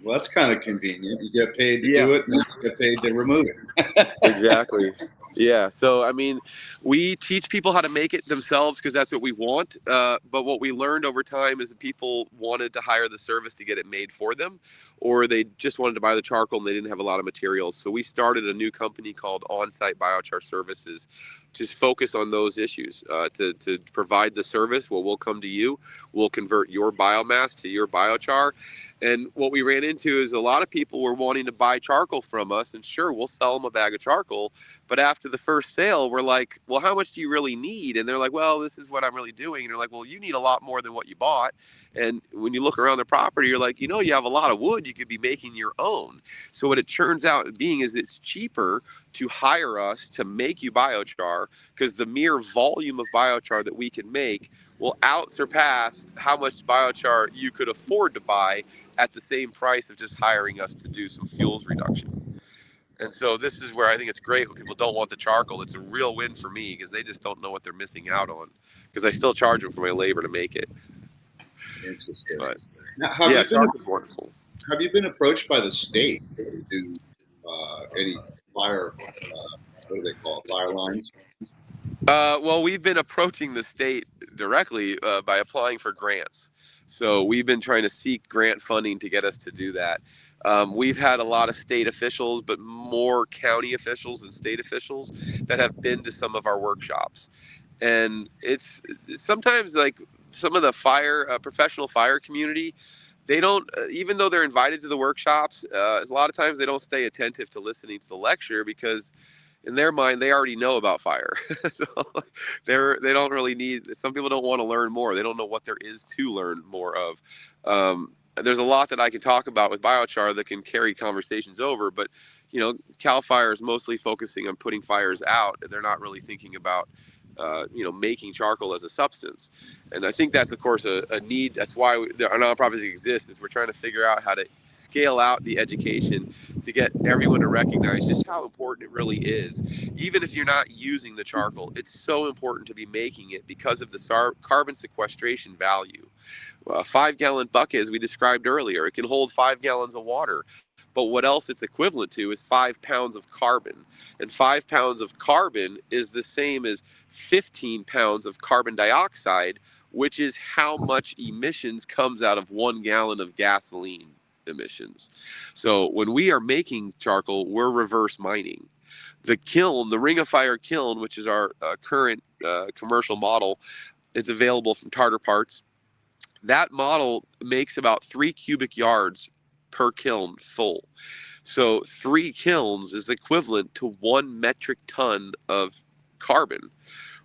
well, that's kind of convenient. You get paid to do it, and then you get paid to remove it. Exactly. Yeah. So, I mean, we teach people how to make it themselves because that's what we want. But what we learned over time is that people wanted to hire the service to get it made for them, or they just wanted to buy the charcoal and they didn't have a lot of materials. So we started a new company called On-Site Biochar Services to focus on those issues, to provide the service. Well, we'll come to you. We'll convert your biomass to your biochar. And what we ran into is a lot of people were wanting to buy charcoal from us, and sure, we'll sell them a bag of charcoal. But after the first sale, we're like, well, how much do you really need? And they're like, well, this is what I'm really doing. And they're like, well, you need a lot more than what you bought. And when you look around the property, you're like, you have a lot of wood. You could be making your own. So what it turns out being is it's cheaper to hire us to make you biochar, because the mere volume of biochar that we can make will out surpass how much biochar you could afford to buy at the same price of just hiring us to do some fuels reduction. And so this is where I think it's great when people don't want the charcoal. It's a real win for me because they just don't know what they're missing out on, because I still charge them for my labor to make it. Interesting. But Now, yeah, charcoal's wonderful. have you been approached by the state to do any fire? What do they call it? Fire lines? Well, we've been approaching the state directly by applying for grants. So we've been trying to seek grant funding to get us to do that. We've had a lot of state officials, but more county officials than state officials that have been to some of our workshops. And it's sometimes like some of the fire, professional fire community, they don't, even though they're invited to the workshops, a lot of times they don't stay attentive to listening to the lecture because in their mind they already know about fire. So they don't really need, some people don't want to learn more, they don't know what there is to learn more of. There's a lot that I can talk about with biochar that can carry conversations over, but Cal Fire is mostly focusing on putting fires out. They're not really thinking about making charcoal as a substance. And I think that's, of course, a need. That's why our nonprofits exist, is we're trying to figure out how to scale out the education to get everyone to recognize just how important it really is. Even if you're not using the charcoal, it's so important to be making it because of the carbon sequestration value. A 5-gallon bucket, as we described earlier, it can hold 5 gallons of water. But what else it's equivalent to is 5 pounds of carbon. And 5 pounds of carbon is the same as 15 pounds of carbon dioxide, which is how much emissions comes out of 1 gallon of gasoline emissions. So when we are making charcoal, we're reverse mining. The kiln, the Ring of Fire kiln, which is our current commercial model, is available from Tartar Parts. That model makes about 3 cubic yards per kiln full. So 3 kilns is equivalent to 1 metric ton of carbon,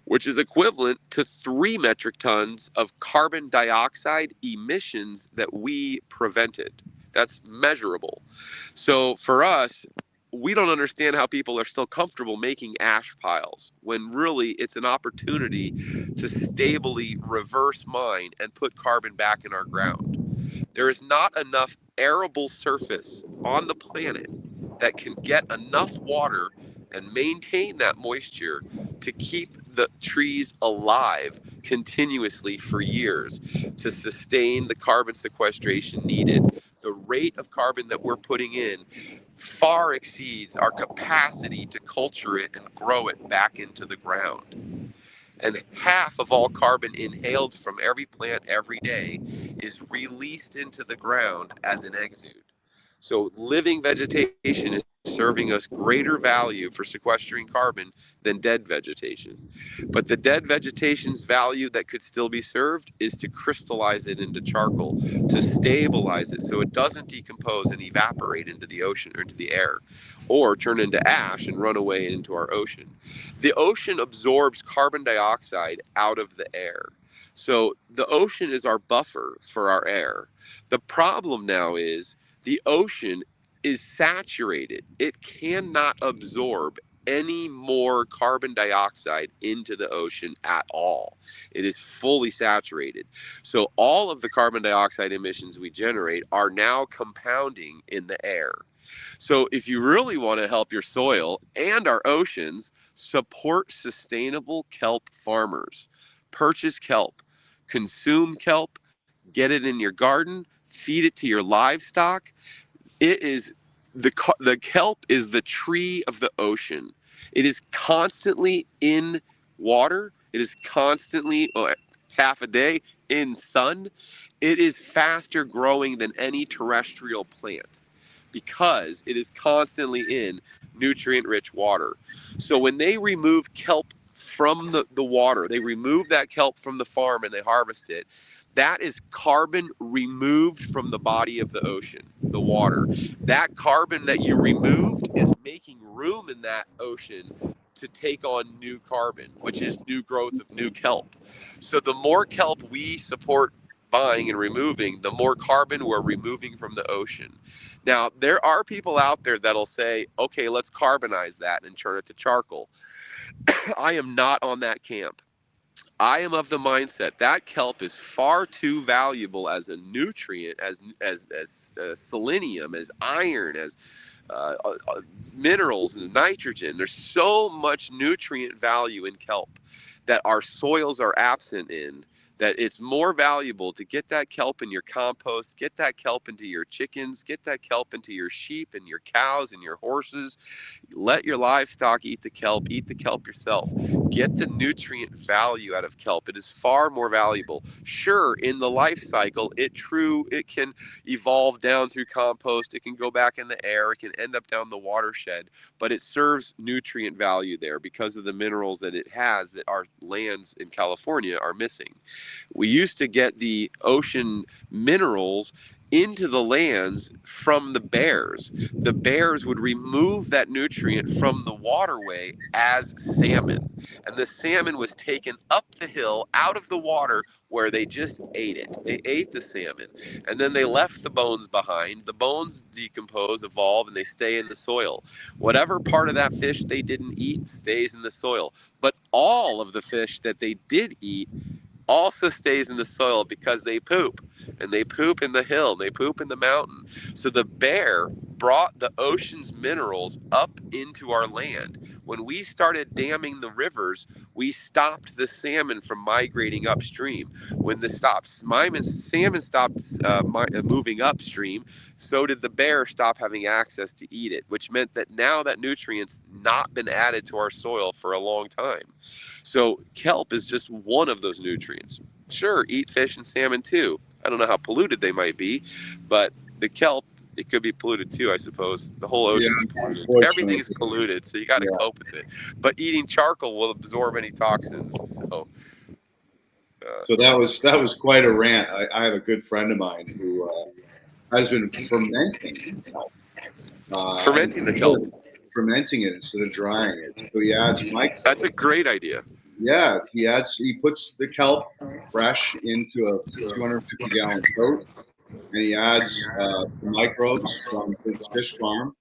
which is equivalent to 3 metric tons of carbon dioxide emissions that we prevented. That's measurable. So for us, we don't understand how people are still comfortable making ash piles when really it's an opportunity to stably reverse mine and put carbon back in our ground. There is not enough arable surface on the planet that can get enough water and maintain that moisture to keep the trees alive continuously for years to sustain the carbon sequestration needed. The rate of carbon that we're putting in far exceeds our capacity to culture it and grow it back into the ground. And half of all carbon inhaled from every plant every day is released into the ground as an exude. So living vegetation is serving us greater value for sequestering carbon than dead vegetation. But the dead vegetation's value that could still be served is to crystallize it into charcoal, to stabilize it so it doesn't decompose and evaporate into the ocean or into the air, or turn into ash and run away into our ocean. The ocean absorbs carbon dioxide out of the air. So the ocean is our buffer for our air. The problem now is the ocean is saturated. It cannot absorb any more carbon dioxide into the ocean at all. It is fully saturated. So all of the carbon dioxide emissions we generate are now compounding in the air. So if you really want to help your soil and our oceans, support sustainable kelp farmers. Purchase kelp, consume kelp, get it in your garden, feed it to your livestock. It is the kelp is the tree of the ocean. It is constantly in water. It is constantly half a day in sun. It is faster growing than any terrestrial plant because it is constantly in nutrient rich water. So when they remove kelp from the water, they remove that kelp from the farm and they harvest it. That is carbon removed from the body of the ocean, the water. That carbon that you removed is making room in that ocean to take on new carbon, which is new growth of new kelp. So the more kelp we support buying and removing, the more carbon we're removing from the ocean. Now, there are people out there that'll say, okay, let's carbonize that and turn it to charcoal. I am not on that camp. I am of the mindset that kelp is far too valuable as a nutrient, as selenium, as iron, as uh, uh, minerals and nitrogen. There's so much nutrient value in kelp that our soils are absent in, that it's more valuable to get that kelp in your compost, get that kelp into your chickens, get that kelp into your sheep and your cows and your horses. Let your livestock eat the kelp yourself. Get the nutrient value out of kelp. It is far more valuable. Sure, in the life cycle, it can evolve down through compost, it can go back in the air, it can end up down the watershed, but it serves nutrient value there because of the minerals that it has that our lands in California are missing. We used to get the ocean minerals into the lands from the bears. The bears would remove that nutrient from the waterway as salmon. And the salmon was taken up the hill out of the water where they just ate it. They ate the salmon and then they left the bones behind. The bones decompose, evolve, and they stay in the soil. Whatever part of that fish they didn't eat stays in the soil. But all of the fish that they did eat also stays in the soil because they poop, and they poop in the hill, they poop in the mountain. So the bear brought the ocean's minerals up into our land. When we started damming the rivers, we stopped the salmon from migrating upstream. When the salmon stopped moving upstream, so did the bear stop having access to eat it, which meant that now that nutrient's not been added to our soil for a long time. So kelp is just one of those nutrients. Sure, eat fish and salmon too. I don't know how polluted they might be, but the kelp, it could be polluted too, I suppose. The whole Yeah, ocean's polluted. Everything unfortunately. is polluted, so you got to Yeah. cope with it. But eating charcoal will absorb any toxins. So, So that was quite a rant. I have a good friend of mine who has been fermenting kelp, fermenting the instead kelp. of fermenting it instead of drying it. So he adds That's a microbes. great idea. Yeah, he puts the kelp fresh into a 250-gallon tote, and he adds the microbes from his fish farm.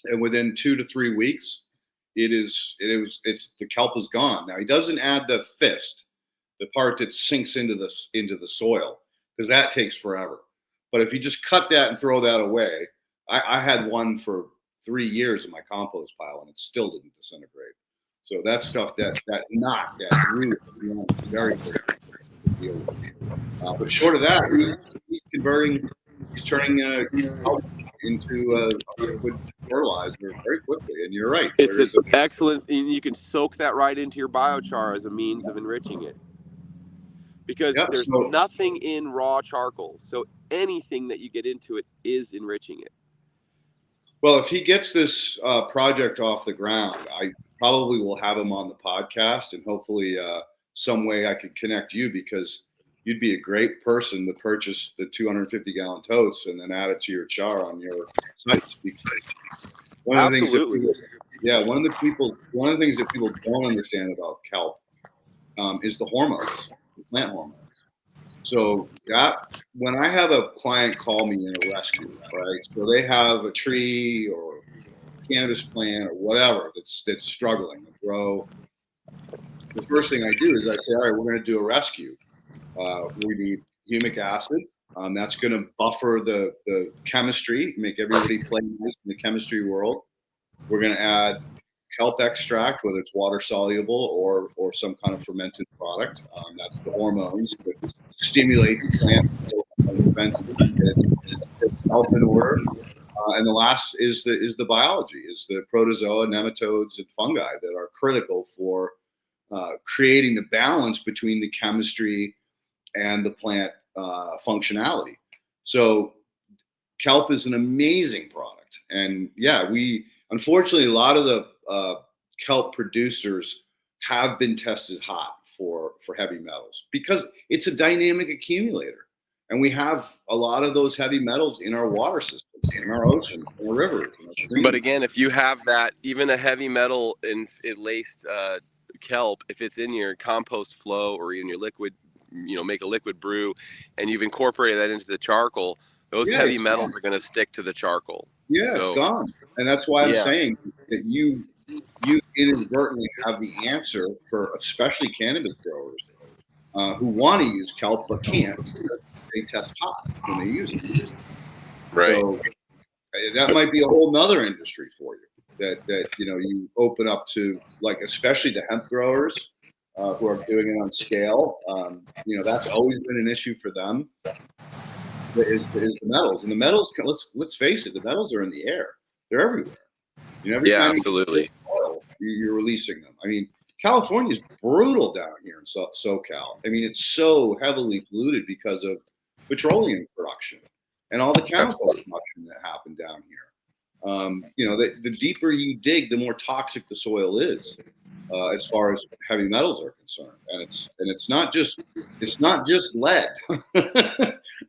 And within 2 to 3 weeks, it's the kelp is gone. Now he doesn't add the fist, the part that sinks into the soil, because that takes forever. But if you just cut that and throw that away, I had one for 3 years in my compost pile, and it still didn't disintegrate. So that stuff, that knot, that root, very difficult to deal with. But short of that, he's turning kelp into liquid fertilizer very quickly. And you're right, It's there an is a excellent, and you can soak that right into your biochar as a means of enriching it because yep. there's So nothing in raw charcoal. So anything that you get into it is enriching it. well, if he gets this project off the ground, I probably will have him on the podcast, and hopefully, some way I can connect you, because you'd be a great person to purchase the 250-gallon totes and then add it to your char on your sites. Because one of the things that Absolutely. people, yeah, one of the things that people don't understand about kelp is the hormones, the plant hormones. So that when I have a client call me in a rescue, right? So they have a tree or cannabis plant or whatever that's struggling to grow. The first thing I do is I say, all right, we're going to do a rescue. We need humic acid. That's going to buffer the chemistry, make everybody play nice in the chemistry world. We're going to add kelp extract, whether it's water soluble or some kind of fermented product. That's the hormones that stimulate the plant and prevents it to get itself in order. And the last is the biology, is the protozoa, nematodes, and fungi that are critical for creating the balance between the chemistry and the plant functionality. So kelp is an amazing product, and yeah, we unfortunately a lot of the kelp producers have been tested hot for heavy metals because it's a dynamic accumulator, and we have a lot of those heavy metals in our water systems, in our oceans, in our rivers, in our streams. But again, if you have that, even a heavy metal in it laced kelp, if it's in your compost flow or in your liquid, make a liquid brew, and you've incorporated that into the charcoal, those Yeah, heavy it's metals gone. are going to stick to the charcoal. Yeah, it's So gone, and that's why I'm yeah, saying that you you inadvertently have the answer for especially cannabis growers who want to use kelp but can't because they test hot when they use it. Right. So that might be a whole nother industry for you that you open up to, like, especially the hemp growers who are doing it on scale. That's always been an issue for them. Is the metals, and the metals. Let's face it, the metals are in the air. They're everywhere. Every Yeah, time you absolutely. get oil, you're releasing them. I mean, California is brutal down here in SoCal. I mean, it's so heavily polluted because of petroleum production and all the chemical production that happened down here. The deeper you dig, the more toxic the soil is, as far as heavy metals are concerned. And it's not just lead.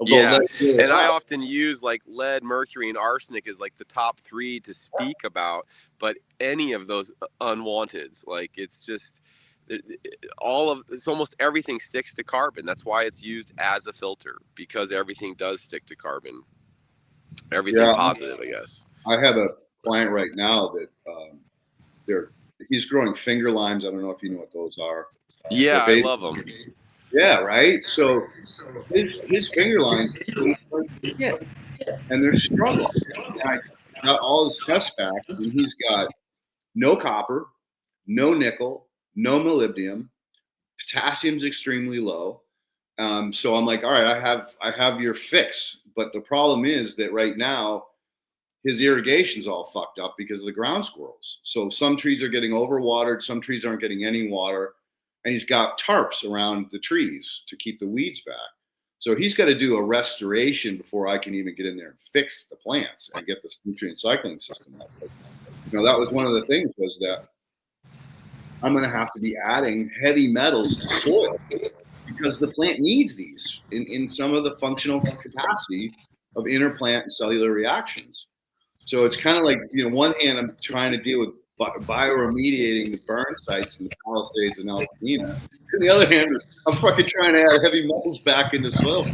Yeah, Really and I often use like lead, mercury, and arsenic as like the top three to speak about, but any of those unwanteds, like it's just it's almost everything sticks to carbon. That's why it's used as a filter, because everything does stick to carbon. Everything Yeah, positive, I guess. I have a client right now that he's growing finger limes. I don't know if you know what those are. Yeah, They're I love them. Yeah, right. So his finger lines taste like shit, and they're struggling. And I got all his tests back, and he's got no copper, no nickel, no molybdenum. Potassium's extremely low. So I'm like, all right, I have your fix. But the problem is that right now his irrigation's all fucked up because of the ground squirrels. So some trees are getting overwatered, some trees aren't getting any water, and he's got tarps around the trees to keep the weeds back. So he's got to do a restoration before I can even get in there and fix the plants and get this nutrient cycling system up. That was one of the things, was that I'm going to have to be adding heavy metals to soil because the plant needs these in some of the functional capacity of interplant and cellular reactions. So it's kind of like, one hand I'm trying to deal with bioremediating the burn sites in the Palisades and Altadena. On the other hand, I'm fucking trying to add heavy metals back into soil.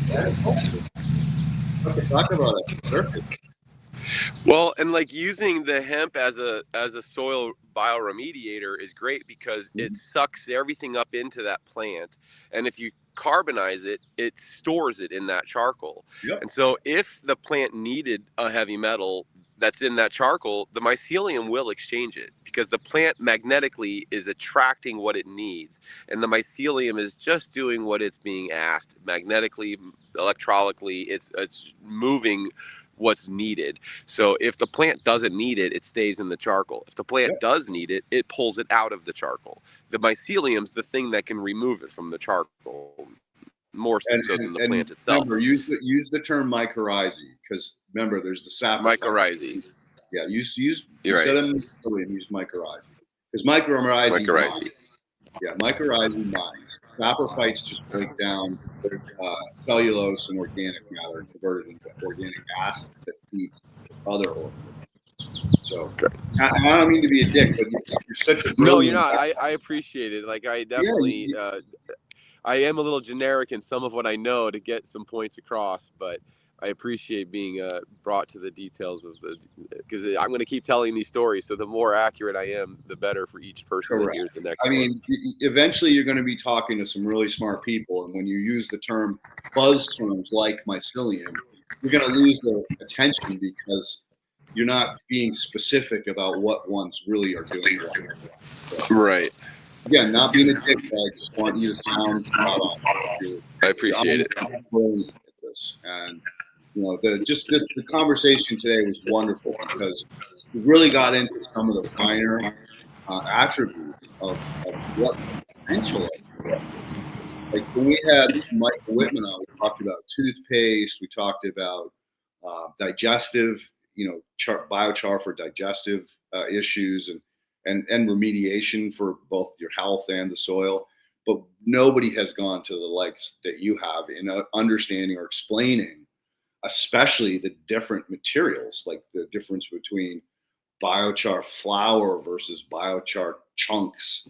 Talk about a circus. Well, and like using the hemp as a soil bioremediator is great because it sucks everything up into that plant, and if you carbonize it, it stores it in that charcoal. Yep. And so if the plant needed a heavy metal that's in that charcoal, the mycelium will exchange it because the plant magnetically is attracting what it needs, and the mycelium is just doing what it's being asked magnetically, electrolytically. It's moving what's needed. So if the plant doesn't need it, it stays in the charcoal. If the plant does need it, it pulls it out of the charcoal. The mycelium's the thing that can remove it from the charcoal, more so than the plant itself. Remember, use the term mycorrhizae, because remember, there's the saprophytes. Mycorrhizae. Yeah, use You're instead right. of mycelium, use mycorrhizae, because mycorrhizae. Yeah, mycorrhizae mines. Saprophytes just break down cellulose and organic matter and convert it into organic acids that feed other organisms. So I don't mean to be a dick, but you're such a brilliant. No, you're not. I appreciate it. Like I definitely, I am a little generic in some of what I know to get some points across, but I appreciate being brought to the details of because I'm going to keep telling these stories. So the more accurate I am, the better for each person that hears the next one. I mean, eventually you're going to be talking to some really smart people. And when you use the term buzz terms like mycelium, you're going to lose their attention because you're not being specific about what ones really are doing. So, right. Again, not being a dick, but I just want you to sound spot on. I appreciate it. Brilliant at this. And the conversation today was wonderful because we really got into some of the finer attributes of what potential is. Like when we had Michael Whitman on, we talked about toothpaste, we talked about digestive, biochar for digestive issues and remediation for both your health and the soil. But nobody has gone to the lengths that you have in understanding or explaining, especially the different materials, like the difference between biochar flour versus biochar chunks.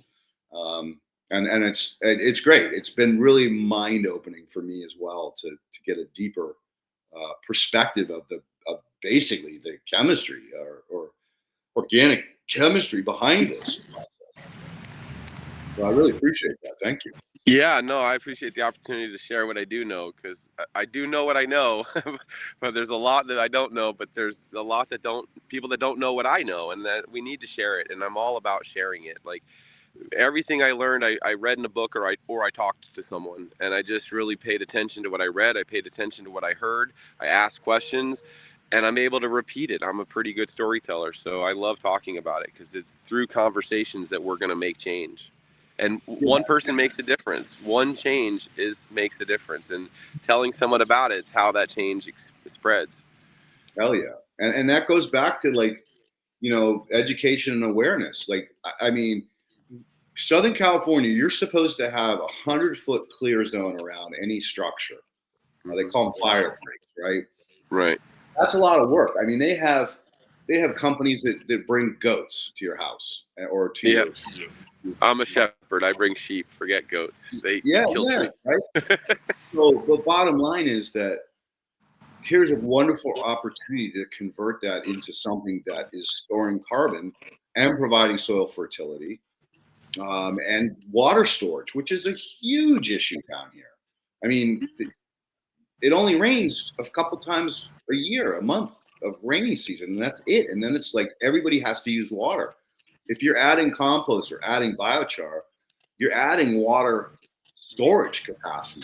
And it's great. It's been really mind opening for me as well to get a deeper perspective of basically the chemistry or organic chemistry behind this. So I really appreciate that. Thank you. Yeah, no, I appreciate the opportunity to share what I do know, because I do know what I know, but there's a lot that I don't know, but there's a lot that people that don't know what I know, and that we need to share it. And I'm all about sharing it. Like everything I learned, I read in a book, or I talked to someone, and I just really paid attention to what I read. I paid attention to what I heard. I asked questions, and I'm able to repeat it. I'm a pretty good storyteller, so I love talking about it, because it's through conversations that we're going to make change. And one person makes a difference. One change makes a difference, and telling someone about it's how that change spreads. Hell yeah. And that goes back to, like, education and awareness. Like, I mean, Southern California, you're supposed to have 100-foot clear zone around any structure. They call them fire breaks, right? Right. That's a lot of work. I mean, they have companies that bring goats to your house or to your. I'm a shepherd. I bring sheep. Forget goats. They kill trees. Right. So the bottom line is that here's a wonderful opportunity to convert that into something that is storing carbon and providing soil fertility, and water storage, which is a huge issue down here. I mean, it only rains a couple times a year, a month of rainy season, and that's it. And then it's like everybody has to use water. If you're adding compost or adding biochar, you're adding water storage capacity.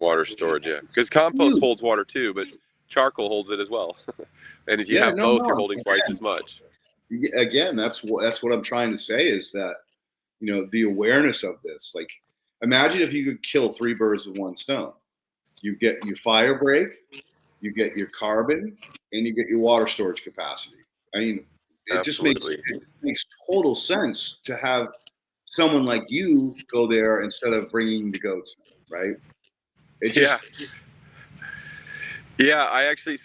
Water storage, yeah. Because compost holds water too, but charcoal holds it as well. And if you have both, you're holding twice as much. Again, that's what I'm trying to say, is that, the awareness of this. Like, imagine if you could kill 3 birds with 1 stone. You get your fire break, you get your carbon, and you get your water storage capacity. I mean, it just makes total sense to have someone like you go there instead of bringing the goats, right? Yeah,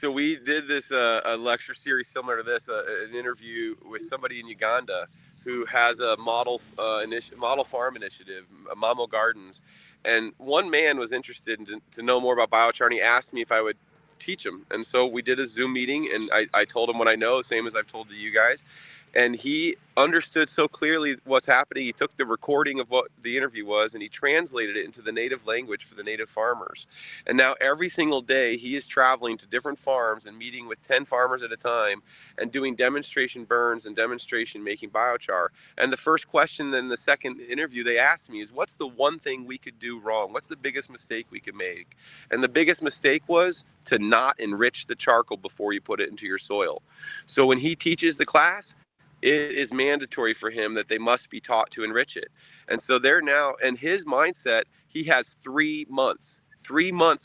so we did this a lecture series similar to this, an interview with somebody in Uganda who has a model farm initiative, Mamo Gardens, and one man was interested to know more about biochar, and he asked me if I would teach him. And so we did a Zoom meeting, and I told him what I know, same as I've told to you guys. And he understood so clearly what's happening. He took the recording of what the interview was, and he translated it into the native language for the native farmers. And now every single day he is traveling to different farms and meeting with 10 farmers at a time and doing demonstration burns and demonstration making biochar. And the first question in the second interview they asked me is, what's the one thing we could do wrong? What's the biggest mistake we could make? And the biggest mistake was to not enrich the charcoal before you put it into your soil. So when he teaches the class, it is mandatory for him that they must be taught to enrich it. And so they're now, and his mindset, he has 3 months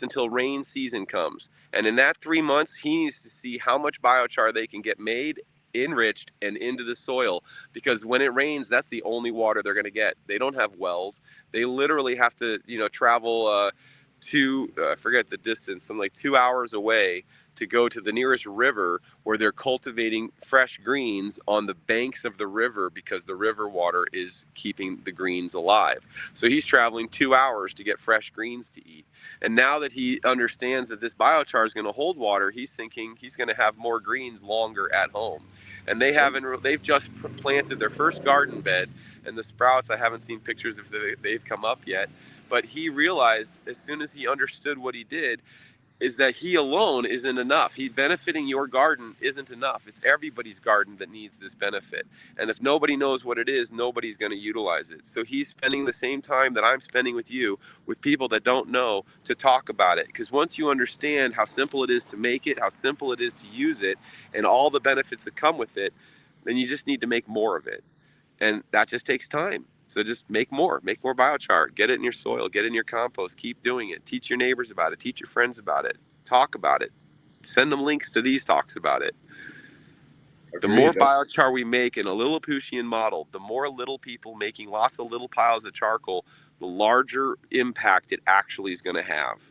until rain season comes. And in that 3 months, he needs to see how much biochar they can get made, enriched, and into the soil. Because when it rains, that's the only water they're going to get. They don't have wells. They literally have to, travel I forget the distance, some like 2 hours away to go to the nearest river where they're cultivating fresh greens on the banks of the river, because the river water is keeping the greens alive. So he's traveling 2 hours to get fresh greens to eat. And now that he understands that this biochar is going to hold water, he's thinking he's going to have more greens longer at home. And they've just planted their first garden bed, and the sprouts, I haven't seen pictures if they've come up yet. But he realized, as soon as he understood what he did, is that he alone isn't enough. He benefiting your garden isn't enough. It's everybody's garden that needs this benefit. And if nobody knows what it is, nobody's going to utilize it. So he's spending the same time that I'm spending with you, with people that don't know, to talk about it. Because once you understand how simple it is to make it, how simple it is to use it, and all the benefits that come with it, then you just need to make more of it. And that just takes time. So just make more biochar, get it in your soil, get it in your compost, keep doing it, teach your neighbors about it, teach your friends about it, talk about it, send them links to these talks about it. The more biochar we make in a Lilliputian model, the more little people making lots of little piles of charcoal, the larger impact it actually is going to have.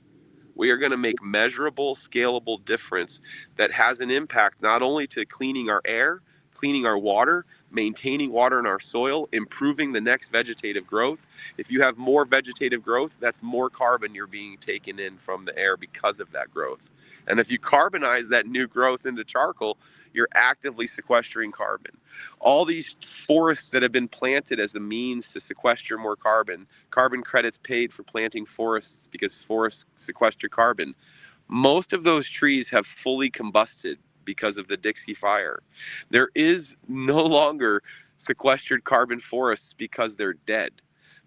We are going to make measurable, scalable difference that has an impact not only to cleaning our air, cleaning our water, maintaining water in our soil, improving the next vegetative growth. If you have more vegetative growth, that's more carbon you're being taken in from the air because of that growth. And if you carbonize that new growth into charcoal, you're actively sequestering carbon. All these forests that have been planted as a means to sequester more carbon, carbon credits paid for planting forests because forests sequester carbon, most of those trees have fully combusted because of the Dixie Fire. There is no longer sequestered carbon forests because they're dead.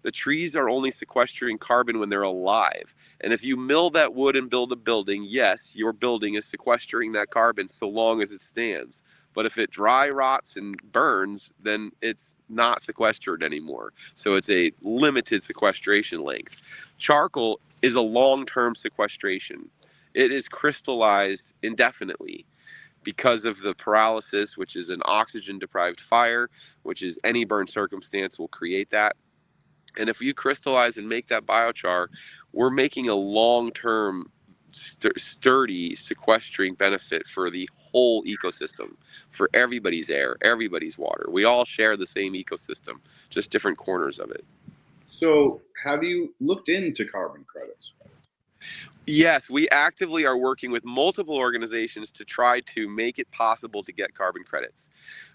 The trees are only sequestering carbon when they're alive. And if you mill that wood and build a building, yes, your building is sequestering that carbon so long as it stands. But if it dry rots and burns, then it's not sequestered anymore. So it's a limited sequestration length. Charcoal is a long-term sequestration. It is crystallized indefinitely because of the pyrolysis, which is an oxygen-deprived fire, which is any burn circumstance will create that. And if you crystallize and make that biochar, we're making a long-term sturdy sequestering benefit for the whole ecosystem, for everybody's air, everybody's water. We all share the same ecosystem, just different corners of it. So have you looked into carbon credits? Yes, we actively are working with multiple organizations to try to make it possible to get carbon credits.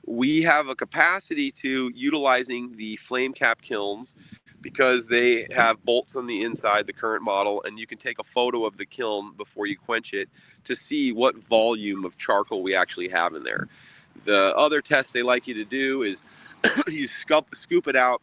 We have a capacity to utilizing the flame cap kilns because they have bolts on the inside, the current model, and you can take a photo of the kiln before you quench it to see what volume of charcoal we actually have in there. The other test they like you to do is you scoop it out.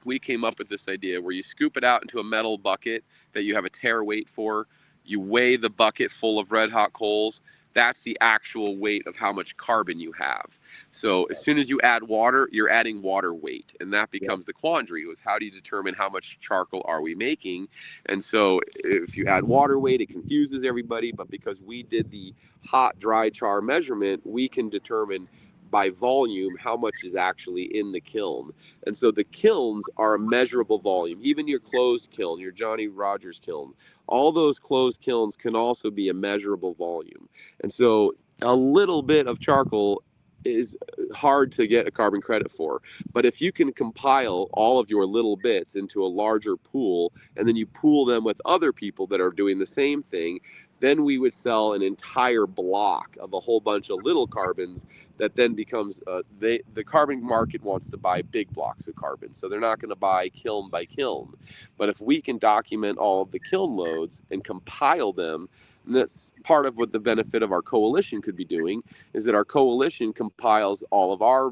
We came up with this idea where you scoop it out into a metal bucket that you have a tare weight for. You weigh the bucket full of red hot coals. That's the actual weight of how much carbon you have. So as soon as you add water, you're adding water weight. And that becomes the quandary, was how do you determine how much charcoal are we making? And so if you add water weight, it confuses everybody. But because we did the hot, dry char measurement, we can determine by volume how much is actually in the kiln. And so the kilns are a measurable volume. Even your closed kiln, your Johnny Rogers kiln, all those closed kilns can also be a measurable volume. And so a little bit of charcoal is hard to get a carbon credit for. But if you can compile all of your little bits into a larger pool, and then you pool them with other people that are doing the same thing, then we would sell an entire block of a whole bunch of little carbons that then becomes the carbon market wants to buy big blocks of carbon, so they're not going to buy kiln by kiln. But if we can document all of the kiln loads and compile them, and that's part of what the benefit of our coalition could be doing, is that our coalition compiles all of our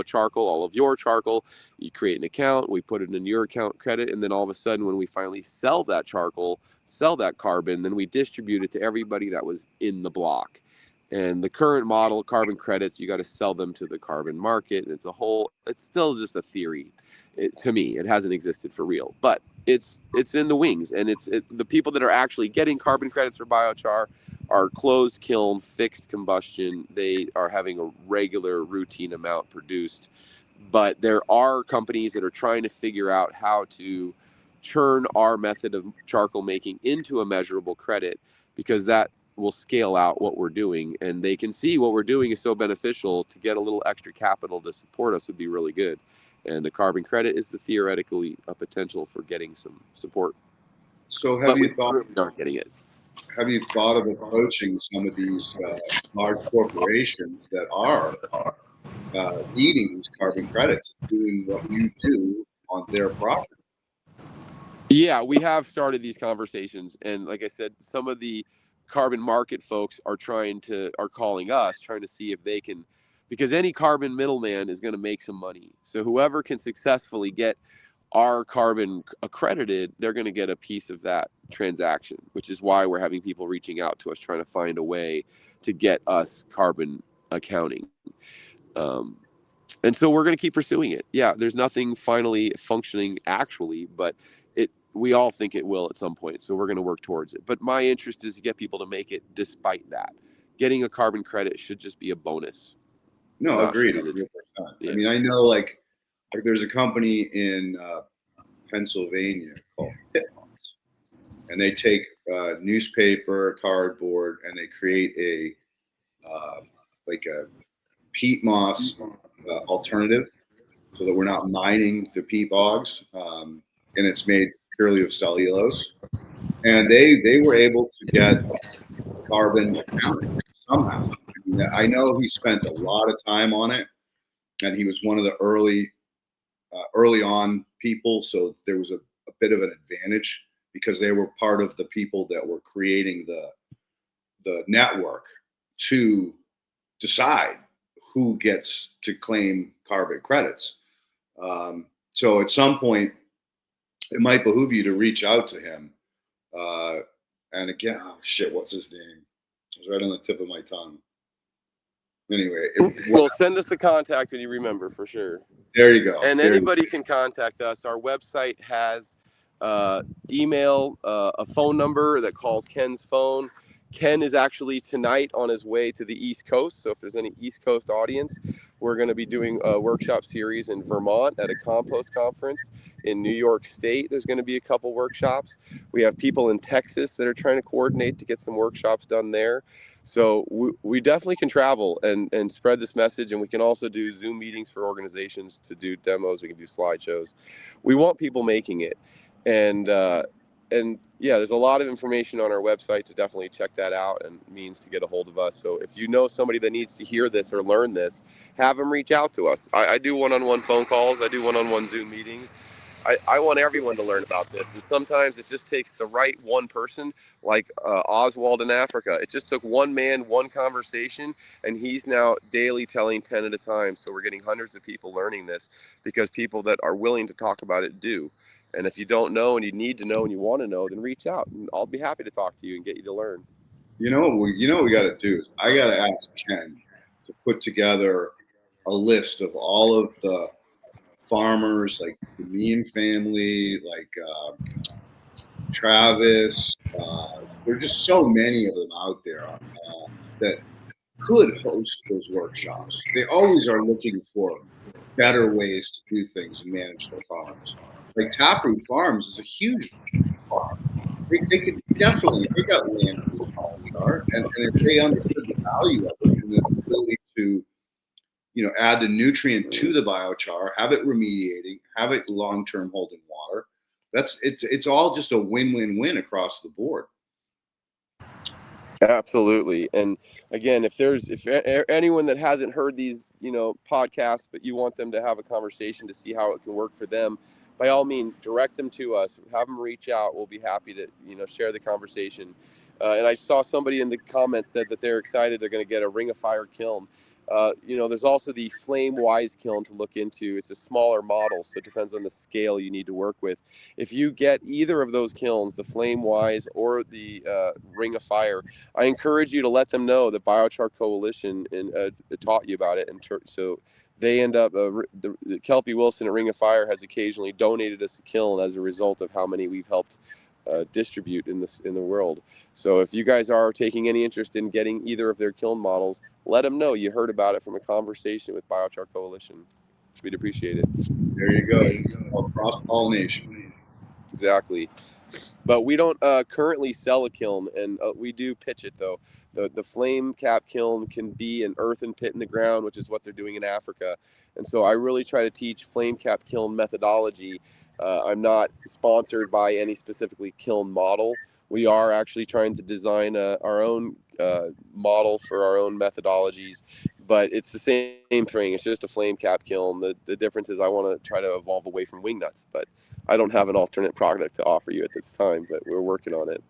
charcoal, all of your charcoal. You create an account, we put it in your account credit, and then all of a sudden when we finally sell that charcoal, sell that carbon, then we distribute it to everybody that was in the block. And the current model carbon credits, you got to sell them to the carbon market. And it's still just a theory. To me, it hasn't existed for real, but it's in the wings. And the people that are actually getting carbon credits for biochar are closed kiln, fixed combustion. They are having a regular routine amount produced. But there are companies that are trying to figure out how to turn our method of charcoal making into a measurable credit, because that will scale out what we're doing, and they can see what we're doing is so beneficial. To get a little extra capital to support us would be really good. And the carbon credit is the theoretically a potential for getting some support. So have you not getting it? Have you thought of approaching some of these large corporations that are needing these carbon credits, doing what you do on their property? Yeah, we have started these conversations, and like I said, some of the carbon market folks are calling us, trying to see if they can, because any carbon middleman is going to make some money. So whoever can successfully get our carbon accredited, they're going to get a piece of that transaction, which is why we're having people reaching out to us, trying to find a way to get us carbon accounting. And so we're going to keep pursuing it. Yeah, there's nothing finally functioning actually, but we all think it will at some point. So we're going to work towards it. But my interest is to get people to make it despite that. Getting a carbon credit should just be a bonus. No, agreed. 100%. Yeah. I mean, I know like there's a company in Pennsylvania called Pitmons, and they take newspaper, cardboard, and they create a peat moss alternative, so that we're not mining the peat bogs, and it's made purely of cellulose. And they were able to get carbon accounting somehow. I know he spent a lot of time on it, and he was one of the early on people. So there was a bit of an advantage because they were part of the people that were creating the network to decide who gets to claim carbon credits. So at some point, it might behoove you to reach out to him. And again, oh shit, what's his name? It was right on the tip of my tongue. Anyway, well, send us the contact when you remember for sure. There you go. And anybody can contact us. Our website has email, a phone number that calls Ken's phone. Ken is actually tonight on his way to the East Coast. So if there's any East Coast audience, we're going to be doing a workshop series in Vermont at a compost conference. In New York State, there's going to be a couple workshops. We have people in Texas that are trying to coordinate to get some workshops done there. So we definitely can travel and spread this message, and we can also do Zoom meetings for organizations to do demos. We can do slideshows. We want people making it, and yeah, there's a lot of information on our website to definitely check that out and means to get a hold of us. So if you know somebody that needs to hear this or learn this, have them reach out to us. I do one-on-one phone calls. I do one-on-one Zoom meetings. I want everyone to learn about this. And sometimes it just takes the right one person, like Oswald in Africa. It just took one man, one conversation, and he's now daily telling 10 at a time. So we're getting hundreds of people learning this because people that are willing to talk about it do. And if you don't know and you need to know and you want to know, then reach out. And I'll be happy to talk to you and get you to learn. You know what we got to do is I got to ask Ken to put together a list of all of the farmers, like the Mean family, like Travis. There are just so many of them out there that could host those workshops. They always are looking for better ways to do things and manage their farms. Like Taproot Farms is a huge farm. They could definitely, they got land for the biochar, and if they understood the value of it and the ability to, add the nutrient to the biochar, have it remediating, have it long-term holding water, it's all just a win-win-win across the board. Absolutely. And again, if anyone that hasn't heard these, podcasts, but you want them to have a conversation to see how it can work for them, by all means, direct them to us, have them reach out. We'll be happy to, share the conversation. And I saw somebody in the comments said that they're excited. They're going to get a Ring of Fire kiln. There's also the Flame Wise kiln to look into. It's a smaller model, so it depends on the scale you need to work with. If you get either of those kilns, the Flame Wise or the Ring of Fire, I encourage you to let them know that Biochar Coalition taught you about it. And so they end up, the Kelpie Wilson at Ring of Fire has occasionally donated us a kiln as a result of how many we've helped distribute in the world. So if you guys are taking any interest in getting either of their kiln models, let them know you heard about it from a conversation with Biochar Coalition. We'd appreciate it. There you go. Cross-pollination. Exactly. But we don't currently sell a kiln, and we do pitch it though. The flame cap kiln can be an earthen pit in the ground, which is what they're doing in Africa. And so I really try to teach flame cap kiln methodology. I'm not sponsored by any specifically kiln model. We are actually trying to design our own model for our own methodologies, but it's the same thing. It's just a flame cap kiln. The difference is I want to try to evolve away from wing nuts, but I don't have an alternate product to offer you at this time, but we're working on it.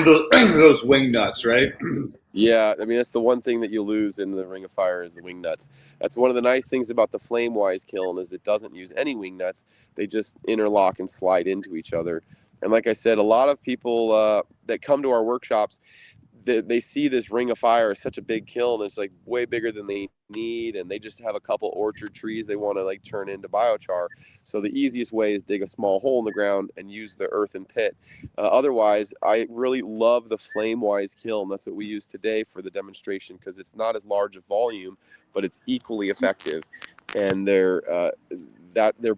Those wing nuts, right? Yeah, I mean, that's the one thing that you lose in the Ring of Fire is the wing nuts. That's one of the nice things about the Flame Wise kiln is it doesn't use any wing nuts. They just interlock and slide into each other. And like I said, a lot of people that come to our workshops, they see this Ring of Fire as such a big kiln. It's like way bigger than they need, and they just have a couple orchard trees they want to like turn into biochar. So the easiest way is dig a small hole in the ground and use the earthen pit. Otherwise, I really love the Flame Wise kiln. That's what we use today for the demonstration because it's not as large a volume, but it's equally effective. And they're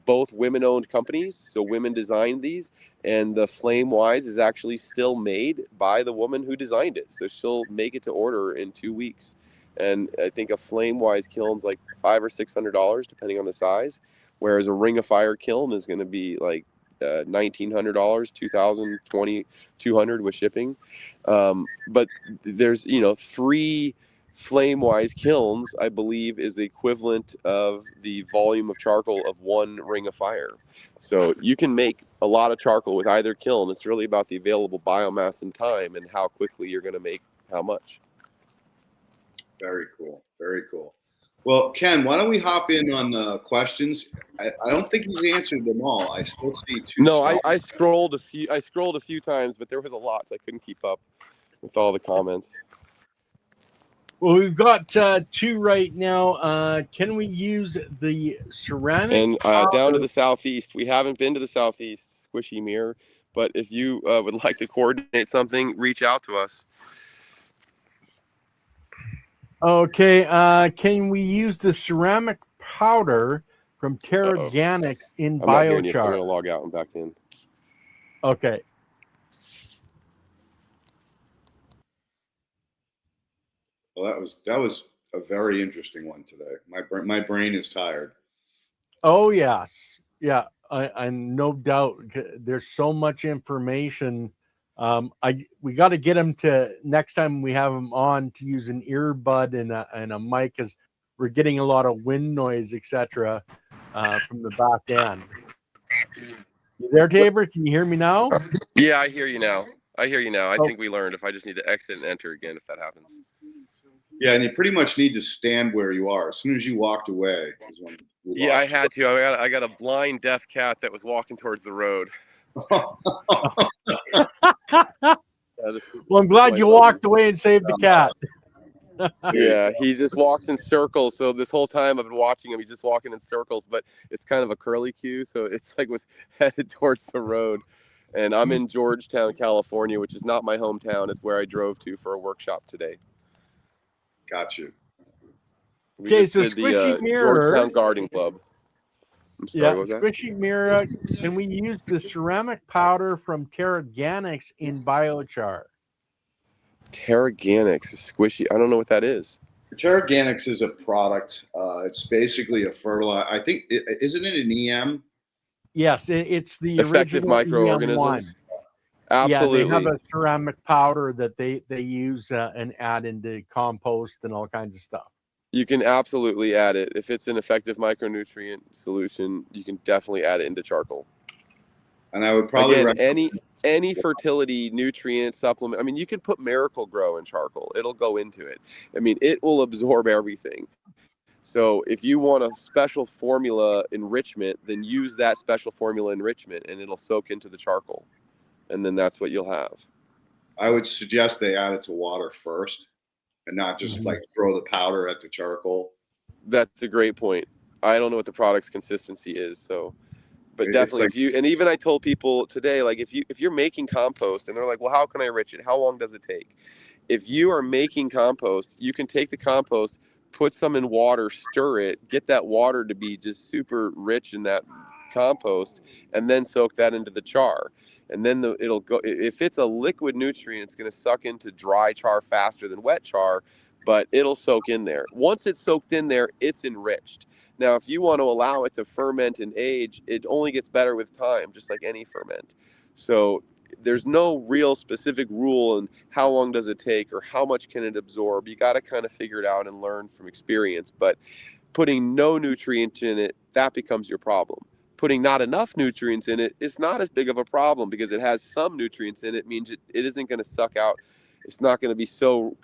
both women-owned companies, so women designed these. And the Flame Wise is actually still made by the woman who designed it. So she'll make it to order in 2 weeks. And I think a Flame Wise kiln's like $500 or $600, depending on the size. Whereas a Ring of Fire kiln is going to be like $1,900, $2,000, $2,200 with shipping. But there's 3 flame-wise kilns, I believe, is the equivalent of the volume of charcoal of 1 ring of fire. So you can make a lot of charcoal with either kiln. It's really about the available biomass and time and how quickly you're going to make how much. Very cool. Very cool. Well, Ken, why don't we hop in on questions? I don't think he's answered them all. I still see 2. No, I scrolled a few times, but there was a lot, so I couldn't keep up with all the comments. Well, we've got 2 right now. Can we use the ceramic? And down to the southeast. We haven't been to the southeast, Squishy Mirror, but if you would like to coordinate something, reach out to us. Okay. Can we use the ceramic powder from Terraganics in I'm not hearing you, so I'm Biochar? going to log out and back in. Okay. Well, that was a very interesting one today. My brain is tired. Oh yes, yeah. I no doubt. There's so much information. We got to get him to next time we have him on to use an earbud and a mic, because we're getting a lot of wind noise, etc. From the back end. You there, Tabor? Can you hear me now? Yeah, I hear you now. I think we learned if I just need to exit and enter again if that happens. Yeah, and you pretty much need to stand where you are. As soon as you walked away is when we I lost had to. I got a blind deaf cat that was walking towards the road. Well, I'm glad you walked away and saved the cat. Yeah, he just walks in circles. So this whole time I've been watching him, he's just walking in circles, but it's kind of a curly cue. So it's like was headed towards the road. And I'm in Georgetown, California, which is not my hometown. It's where I drove to for a workshop today. Got you. Okay, so Squishy Mirror, Georgetown Garden Club. I'm sorry, what was that? Squishy Mirror, can we use the ceramic powder from Terraganics in Biochar? Terraganics is squishy. I don't know what that is. Terraganics is a product. It's basically a fertilizer. I think isn't it an EM? Yes, it's the effective original microorganisms. EM1. Absolutely. Yeah, they have a ceramic powder that they use and add into compost and all kinds of stuff. You can absolutely add it. If it's an effective micronutrient solution, you can definitely add it into charcoal. And I would probably any fertility nutrient supplement. I mean, you could put Miracle Grow in charcoal. It'll go into it. I mean, it will absorb everything. So if you want a special formula enrichment, then use that special formula enrichment and it'll soak into the charcoal. And then that's what you'll have. I would suggest they add it to water first and not just like throw the powder at the charcoal. That's a great point. I don't know what the product's consistency is, so but definitely like, and even I told people today, like if you're making compost and they're like, well, how can I enrich it? How long does it take? If you are making compost, you can take the compost, put some in water, stir it, get that water to be just super rich in that compost, and then soak that into the char. And then it'll go, if it's a liquid nutrient, it's going to suck into dry char faster than wet char, but it'll soak in there. Once it's soaked in there, it's enriched. Now, if you want to allow it to ferment and age, it only gets better with time, just like any ferment. So there's no real specific rule in how long does it take or how much can it absorb. You got to kind of figure it out and learn from experience. But putting no nutrient in it, that becomes your problem. Putting not enough nutrients in it, it's not as big of a problem because it has some nutrients in it, means it isn't going to suck out. It's not going to be so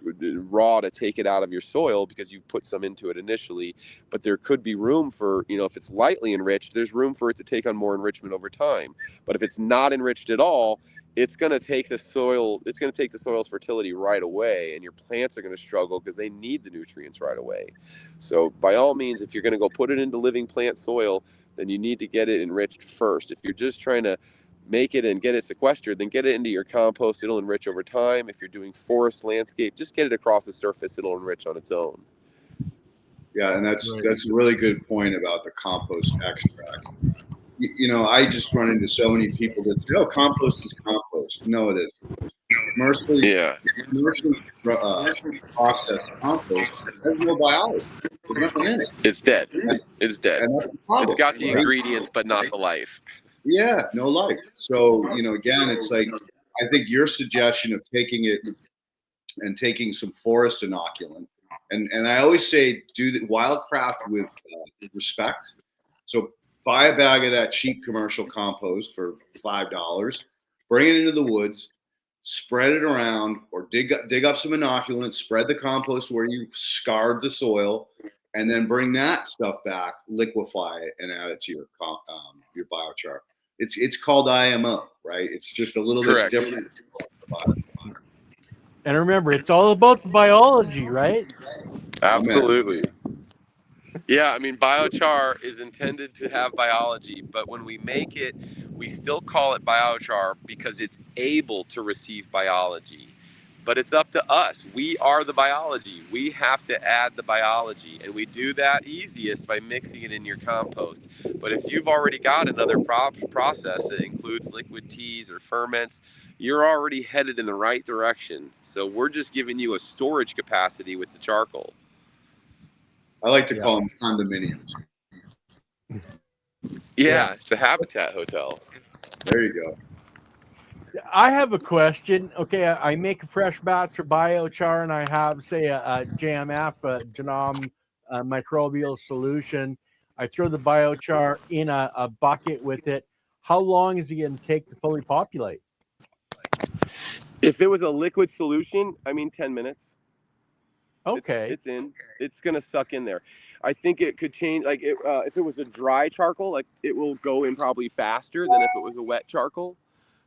raw to take it out of your soil because you put some into it initially, but there could be room for, if it's lightly enriched, there's room for it to take on more enrichment over time. But if it's not enriched at all, it's going to take the soil's fertility right away, and your plants are going to struggle because they need the nutrients right away. So by all means, if you're going to go put it into living plant soil, then you need to get it enriched first. If you're just trying to make it and get it sequestered, then get it into your compost. It'll enrich over time. If you're doing forest landscape, just get it across the surface. It'll enrich on its own. Yeah, and that's a really good point about the compost extract. I just run into so many people that say, "Oh, compost is compost." No, it isn't. Commercially processed compost has no biology. There's nothing in it. It's dead. It's dead. And that's the problem. It's got the ingredients, but not the life. Yeah, no life. So, again, it's like, I think your suggestion of taking it and taking some forest inoculant, and I always say, do the wildcraft with respect. So buy a bag of that cheap commercial compost for $5, bring it into the woods, spread it around, or dig up some inoculant, spread the compost where you scarred the soil, and then bring that stuff back, liquefy it, and add it to your biochar. It's called IMO, right? It's just a little bit Correct. different. And remember, it's all about the biology, right? Absolutely. Yeah, I mean, biochar is intended to have biology, but when we make it, we still call it biochar because it's able to receive biology. But it's up to us. We are the biology. We have to add the biology, and we do that easiest by mixing it in your compost. But if you've already got another process that includes liquid teas or ferments, you're already headed in the right direction. So we're just giving you a storage capacity with the charcoal. I like to call them condominiums. Yeah, it's a habitat hotel. There you go. I have a question. Okay, I make a fresh batch of biochar, and I have, say, a JMF, a genome microbial solution. I throw the biochar in a bucket with it. How long is it going to take to fully populate? If it was a liquid solution, I mean, 10 minutes. Okay. It's in. It's going to suck in there. I think it could change. Like, if it was a dry charcoal, like, it will go in probably faster than if it was a wet charcoal,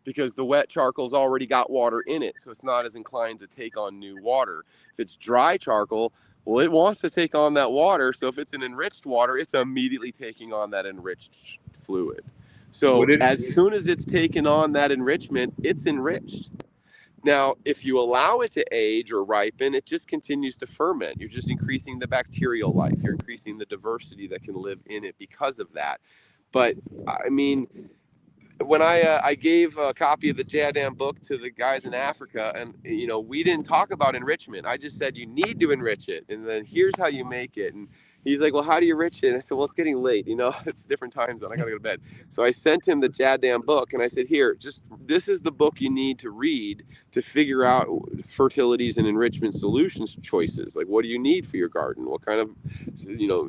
because the wet charcoal's already got water in it, so it's not as inclined to take on new water. If it's dry charcoal, well, it wants to take on that water, so if it's an enriched water, it's immediately taking on that enriched fluid. So as soon as it's taken on that enrichment, it's enriched. Now, if you allow it to age or ripen, it just continues to ferment. You're just increasing the bacterial life. You're increasing the diversity that can live in it because of that. But, I mean, when I gave a copy of the JADAM book to the guys in Africa, and we didn't talk about enrichment. I just said you need to enrich it, and then here's how you make it. And he's like, "Well, how do you enrich it?" And I said, "Well, it's getting late. It's different time zone. I gotta go to bed." So I sent him the JADAM book, and I said, "Here, this is the book you need to read to figure out fertilities and enrichment solutions choices. Like, what do you need for your garden? What kind of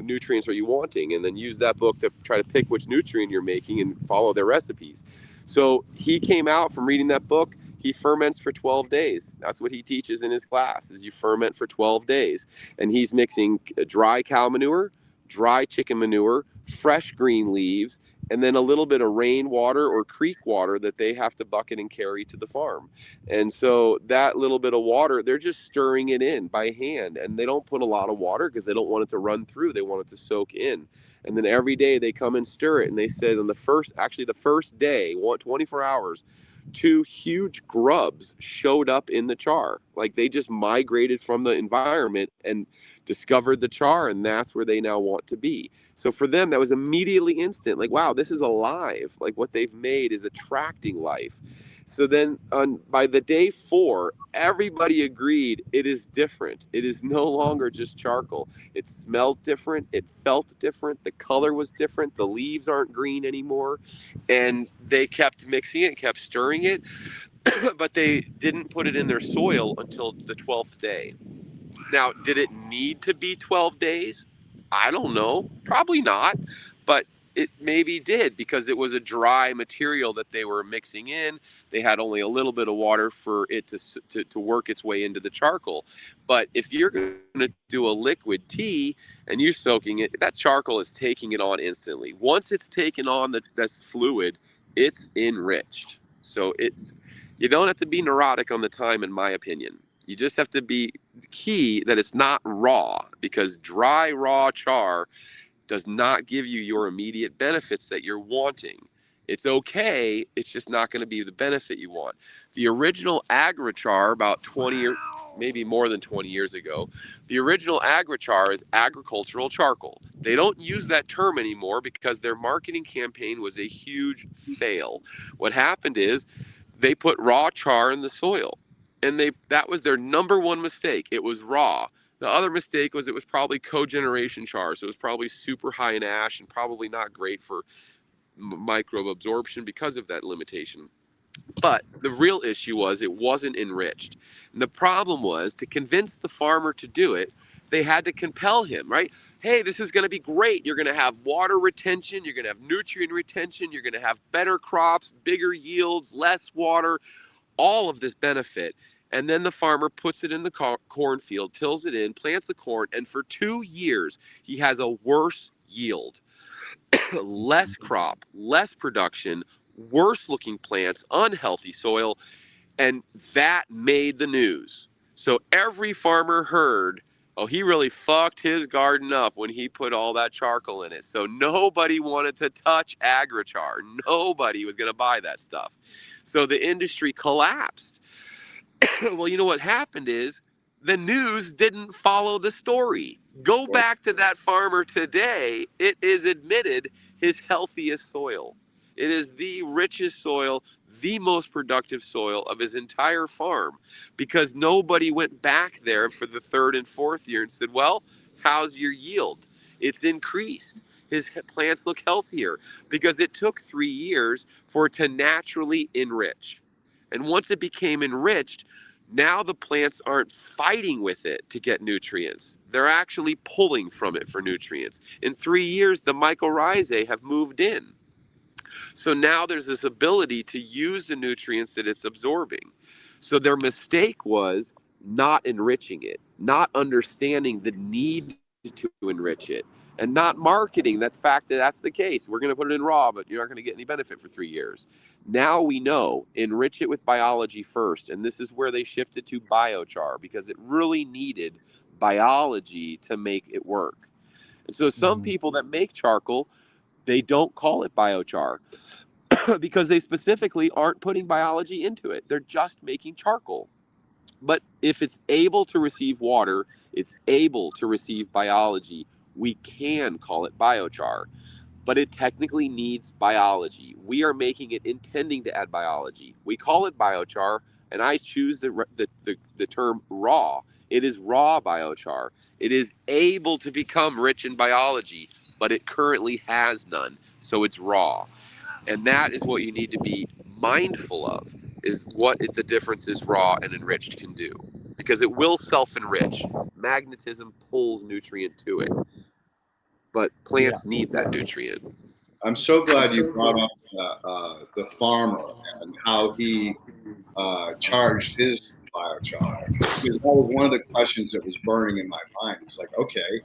nutrients are you wanting? And then use that book to try to pick which nutrient you're making and follow their recipes." So he came out from reading that book. He ferments for 12 days. That's what he teaches in his class, is you ferment for 12 days. And he's mixing dry cow manure, dry chicken manure, fresh green leaves, and then a little bit of rainwater or creek water that they have to bucket and carry to the farm. And so that little bit of water, they're just stirring it in by hand. And they don't put a lot of water because they don't want it to run through. They want it to soak in. And then every day they come and stir it. And they said on the first day, 24 hours, 2 huge grubs showed up in the char. Like, they just migrated from the environment and discovered the char, and that's where they now want to be. So for them, that was immediately instant. Like, wow, this is alive. Like, what they've made is attracting life. So then by the day 4, everybody agreed it is different. It is no longer just charcoal. It smelled different. It felt different. The color was different. The leaves aren't green anymore. And they kept mixing it, kept stirring it, but they didn't put it in their soil until the 12th day. Now, did it need to be 12 days? I don't know. Probably not. But it maybe did, because it was a dry material that they were mixing in. They had only a little bit of water for it to work its way into the charcoal. But if you're going to do a liquid tea and you're soaking it, that charcoal is taking it on instantly. Once it's taken on that fluid, it's enriched. So you don't have to be neurotic on the time, in my opinion. You just have to be key that it's not raw, because dry, raw char does not give you your immediate benefits that you're wanting. It's okay, it's just not going to be the benefit you want. The original Agrichar, about 20 or maybe more than 20 years ago, the original Agrichar is agricultural charcoal. They don't use that term anymore because their marketing campaign was a huge fail. What happened is they put raw char in the soil, and that was their number one mistake. It was raw. The other mistake was it was probably cogeneration char, so it was probably super high in ash and probably not great for microbe absorption because of that limitation. But the real issue was it wasn't enriched. And the problem was, to convince the farmer to do it, they had to compel him, right? Hey, this is going to be great. You're going to have water retention. You're going to have nutrient retention. You're going to have better crops, bigger yields, less water, all of this benefit. And then the farmer puts it in the cornfield, tills it in, plants the corn, and for 2 years, he has a worse yield, less crop, less production, worse looking plants, unhealthy soil, and that made the news. So every farmer heard, oh, he really fucked his garden up when he put all that charcoal in it. So nobody wanted to touch Agrichar. Nobody was going to buy that stuff. So the industry collapsed. Well, you know what happened is the news didn't follow the story. Go back to that farmer today. It is admitted his healthiest soil. It is the richest soil, the most productive soil of his entire farm, because nobody went back there for the 3rd and 4th year and said, well, how's your yield? It's increased. His plants look healthier because it took 3 years for it to naturally enrich. And once it became enriched, now the plants aren't fighting with it to get nutrients. They're actually pulling from it for nutrients. In 3 years, the mycorrhizae have moved in. So now there's this ability to use the nutrients that it's absorbing. So their mistake was not enriching it, not understanding the need to enrich it, and not marketing that fact that that's the case. We're going to put it in raw, but you're not going to get any benefit for 3 years. Now we know, enrich it with biology first. And this is where they shifted to biochar, because it really needed biology to make it work. And so some people that make charcoal, they don't call it biochar because they specifically aren't putting biology into it. They're just making charcoal. But if it's able to receive water, it's able to receive biology, we can call it biochar. But it technically needs biology. We are making it intending to add biology. We call it biochar, and I choose the term raw. It is raw biochar. It is able to become rich in biology, but it currently has none. So it's raw. And that is what you need to be mindful of, is what the difference is raw and enriched can do. Because it will self-enrich. Magnetism pulls nutrient to it. But plants need that nutrient. I'm so glad you brought up the farmer and how he charged his biochar, because that was one of the questions that was burning in my mind. It's like, okay,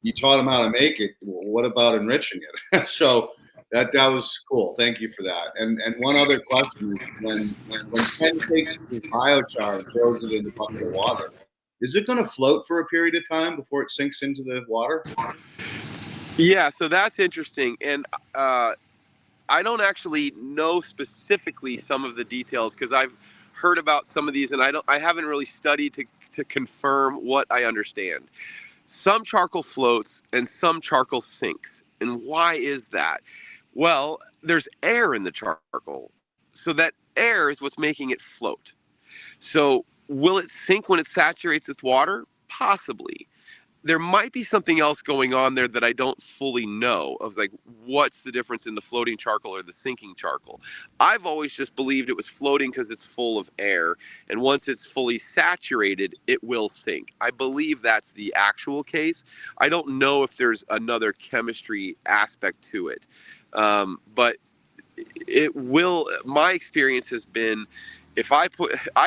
you taught him how to make it. Well, what about enriching it? So that was cool. Thank you for that. And one other question is, when Ken takes his biochar and throws it in a bucket of water, is it going to float for a period of time before it sinks into the water? Yeah, so that's interesting. And I don't actually know specifically some of the details, because I've heard about some of these, and I haven't really studied to confirm what I understand. Some charcoal floats and some charcoal sinks. And why is that? Well, there's air in the charcoal. So that air is what's making it float. So will it sink when it saturates with water? Possibly. There might be something else going on there that I don't fully know of, like, what's the difference in the floating charcoal or the sinking charcoal. I've always just believed it was floating because it's full of air, and once it's fully saturated, it will sink. I believe that's the actual case. I don't know if there's another chemistry aspect to it, but it will. My experience has been, if I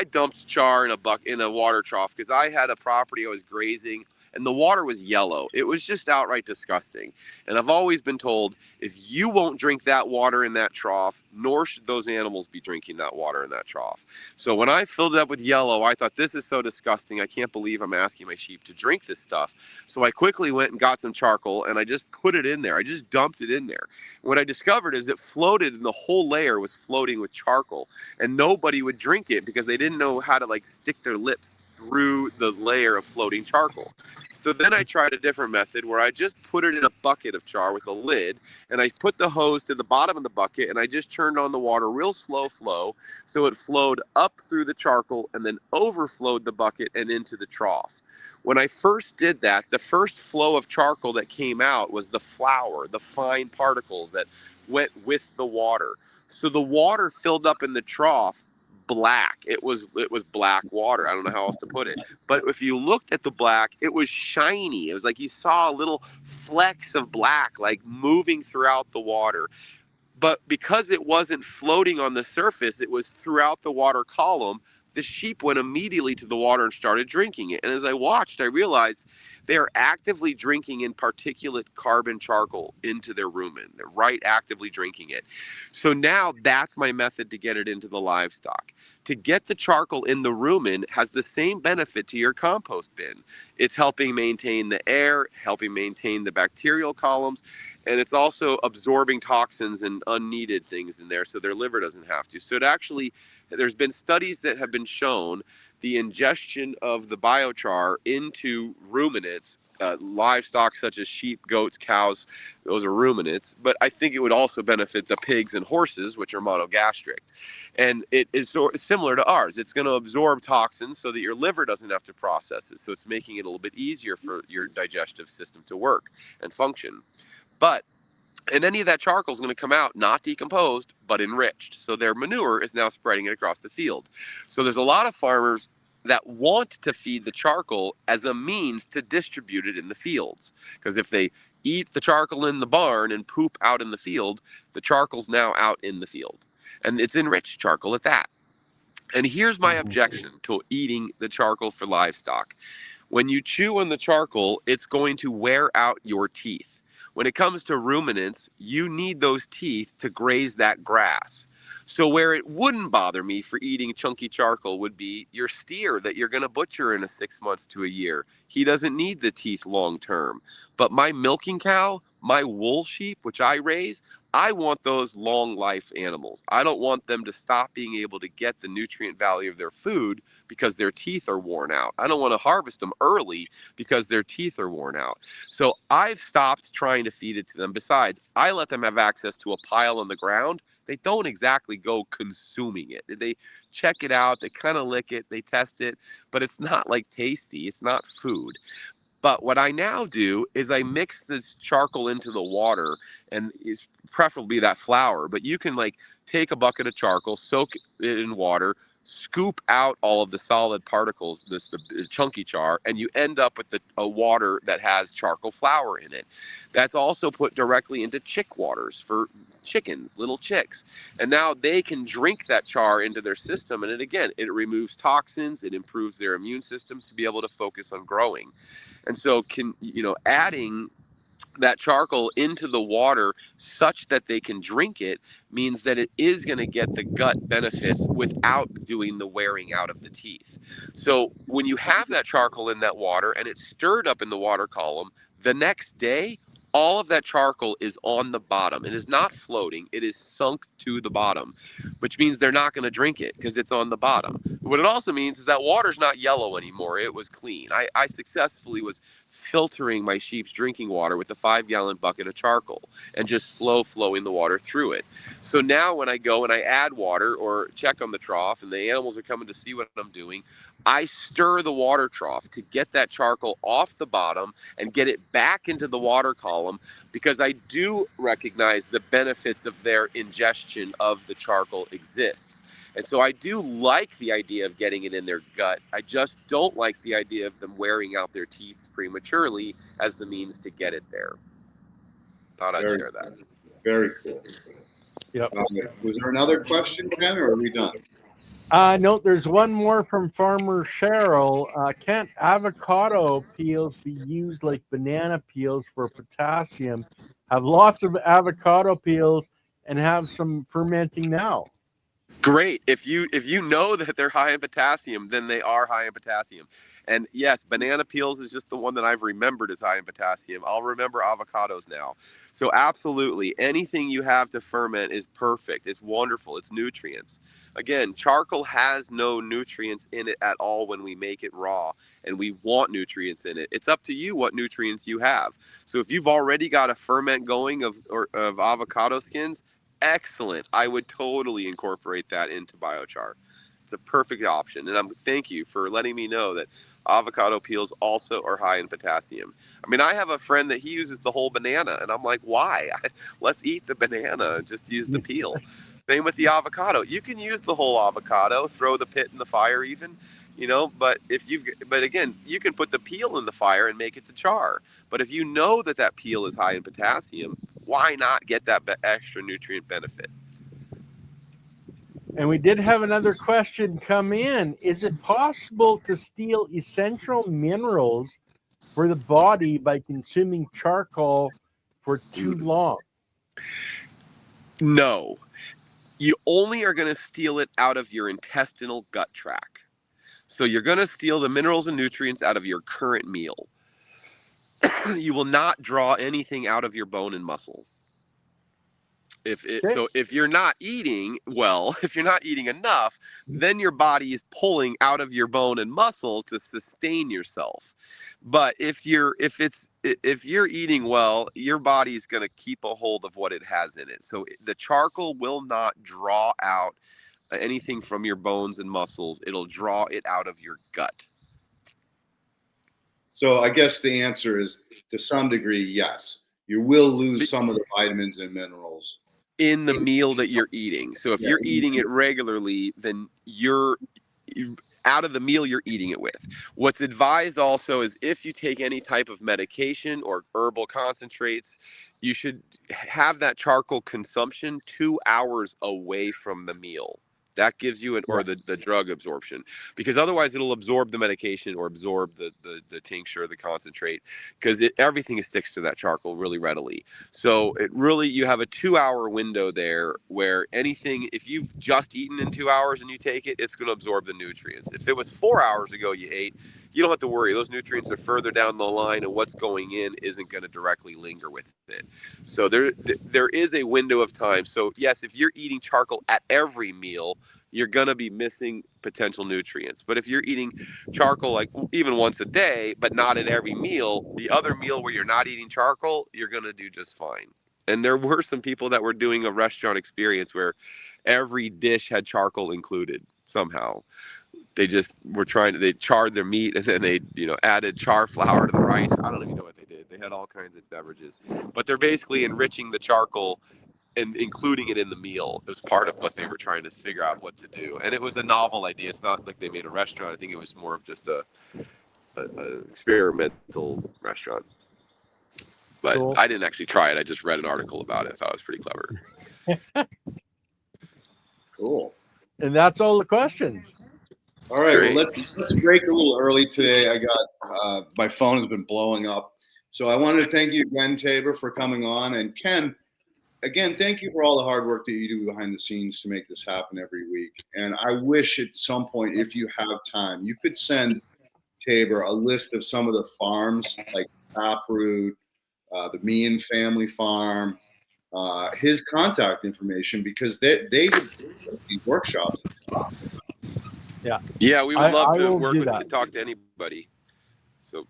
dumped char in a water trough, because I had a property I was grazing, and the water was yellow. It was just outright disgusting. And I've always been told, if you won't drink that water in that trough, nor should those animals be drinking that water in that trough. So when I filled it up with yellow, I thought, this is so disgusting. I can't believe I'm asking my sheep to drink this stuff. So I quickly went and got some charcoal, and I just put it in there. I just dumped it in there. What I discovered is it floated, and the whole layer was floating with charcoal, and nobody would drink it because they didn't know how to, like, stick their lips through the layer of floating charcoal. So then I tried a different method where I just put it in a bucket of char with a lid, and I put the hose to the bottom of the bucket, and I just turned on the water real slow flow, so it flowed up through the charcoal and then overflowed the bucket and into the trough. When I first did that, the first flow of charcoal that came out was the flour, the fine particles that went with the water. So the water filled up in the trough black. It was black water. I don't know how else to put it. But if you looked at the black, it was shiny. It was like you saw little flecks of black like moving throughout the water. But because it wasn't floating on the surface, it was throughout the water column. The sheep went immediately to the water and started drinking it. And as I watched, I realized they are actively drinking in particulate carbon charcoal into their rumen. They're actively drinking it. So now that's my method to get it into the livestock. To get the charcoal in the rumen has the same benefit to your compost bin. It's helping maintain the air, helping maintain the bacterial columns, and it's also absorbing toxins and unneeded things in there so their liver doesn't have to. So it actually, there's been studies that have been shown the ingestion of the biochar into ruminants, livestock such as sheep, goats, cows, those are ruminants, but I think it would also benefit the pigs and horses, which are monogastric. And it is similar to ours. It's going to absorb toxins so that your liver doesn't have to process it. So it's making it a little bit easier for your digestive system to work and function. But and any of that charcoal is going to come out not decomposed, but enriched. So their manure is now spreading it across the field. So there's a lot of farmers that want to feed the charcoal as a means to distribute it in the fields. Because if they eat the charcoal in the barn and poop out in the field, the charcoal's now out in the field. And it's enriched charcoal at that. And here's my objection to eating the charcoal for livestock. When you chew on the charcoal, it's going to wear out your teeth. When it comes to ruminants, you need those teeth to graze that grass. So where it wouldn't bother me for eating chunky charcoal would be your steer that you're going to butcher in 6 months to a year. He doesn't need the teeth long term. But my milking cow, my wool sheep, which I raise, I want those long life animals. I don't want them to stop being able to get the nutrient value of their food because their teeth are worn out. I don't want to harvest them early because their teeth are worn out. So I've stopped trying to feed it to them. Besides, I let them have access to a pile on the ground. They don't exactly go consuming it. They check it out, they kind of lick it, they test it, but it's not like tasty. It's not food. But what I now do is I mix this charcoal into the water, and it's preferably that flour. But you can like take a bucket of charcoal, soak it in water, scoop out all of the solid particles, the chunky char, and you end up with a water that has charcoal flour in it. That's also put directly into chick waters for chickens, little chicks. And now they can drink that char into their system. And it removes toxins, it improves their immune system to be able to focus on growing. And so adding that charcoal into the water such that they can drink it means that it is going to get the gut benefits without doing the wearing out of the teeth. So when you have that charcoal in that water and it's stirred up in the water column, the next day, all of that charcoal is on the bottom. It is not floating. It is sunk to the bottom, which means they're not going to drink it because it's on the bottom. What it also means is that water's not yellow anymore. It was clean. I successfully was filtering my sheep's drinking water with a 5-gallon bucket of charcoal and just slow flowing the water through it. So now when I go and I add water or check on the trough and the animals are coming to see what I'm doing, I stir the water trough to get that charcoal off the bottom and get it back into the water column, because I do recognize the benefits of their ingestion of the charcoal exists. And so I do like the idea of getting it in their gut. I just don't like the idea of them wearing out their teeth prematurely as the means to get it there. Thought I'd share that. Very cool. Yep. Was there another question, Ken, or are we done? No, there's one more from Farmer Cheryl. Can't avocado peels be used like banana peels for potassium? Have lots of avocado peels and have some fermenting now. Great. If you know that they're high in potassium, then they are high in potassium. And yes, banana peels is just the one that I've remembered is high in potassium. I'll remember avocados now. So absolutely, anything you have to ferment is perfect. It's wonderful. It's nutrients. Again, charcoal has no nutrients in it at all when we make it raw, and we want nutrients in it. It's up to you what nutrients you have. So if you've already got a ferment going of avocado skins, excellent. I would totally incorporate that into biochar. It's a perfect option. And thank you for letting me know that avocado peels also are high in potassium. I mean, I have a friend that he uses the whole banana, and I'm like, why? Let's eat the banana and just use the peel. Same with the avocado. You can use the whole avocado, throw the pit in the fire even, but but again, you can put the peel in the fire and make it to char. But if you know that peel is high in potassium, why not get that extra nutrient benefit? And we did have another question come in. Is it possible to steal essential minerals for the body by consuming charcoal for too long? No. You only are going to steal it out of your intestinal gut tract. So you're going to steal the minerals and nutrients out of your current meal. You will not draw anything out of your bone and muscle. So if you're not eating well, if you're not eating enough, then your body is pulling out of your bone and muscle to sustain yourself. But if you're eating well, your body's going to keep a hold of what it has in it. So the charcoal will not draw out anything from your bones and muscles. It'll draw it out of your gut. So I guess the answer is, to some degree, yes. You will lose some of the vitamins and minerals in the meal that you're eating. So if you're eating it regularly, then you're out of the meal you're eating it with. What's advised also is if you take any type of medication or herbal concentrates, you should have that charcoal consumption 2 hours away from the meal. That gives you the drug absorption, because otherwise it'll absorb the medication or absorb the tincture, the concentrate, because everything sticks to that charcoal really readily. So you have a 2-hour window there where if you've just eaten in 2 hours and you take it, it's going to absorb the nutrients. If it was 4 hours ago you ate, you don't have to worry. Those nutrients are further down the line, and what's going in isn't going to directly linger with it. So there is a window of time. So yes, if you're eating charcoal at every meal, you're going to be missing potential nutrients. But if you're eating charcoal like even once a day, but not at every meal, the other meal where you're not eating charcoal, you're going to do just fine. And there were some people that were doing a restaurant experience where every dish had charcoal included somehow. They just were they charred their meat, and then they, added char flour to the rice. I don't even know what they did. They had all kinds of beverages, but they're basically enriching the charcoal and including it in the meal. It was part of what they were trying to figure out what to do. And it was a novel idea. It's not like they made a restaurant. I think it was more of just a experimental restaurant. But cool. I didn't actually try it. I just read an article about it. I thought it was pretty clever. Cool. And that's all the questions. All right, well, let's break a little early today. I got my phone has been blowing up, so I wanted to thank you again, Tabor, for coming on, and Ken, again, thank you for all the hard work that you do behind the scenes to make this happen every week. And I wish at some point, if you have time, you could send Tabor a list of some of the farms like Taproot, the Meehan family farm, his contact information, because they would do these workshops. Yeah, we would love to work with you, talk to anybody. So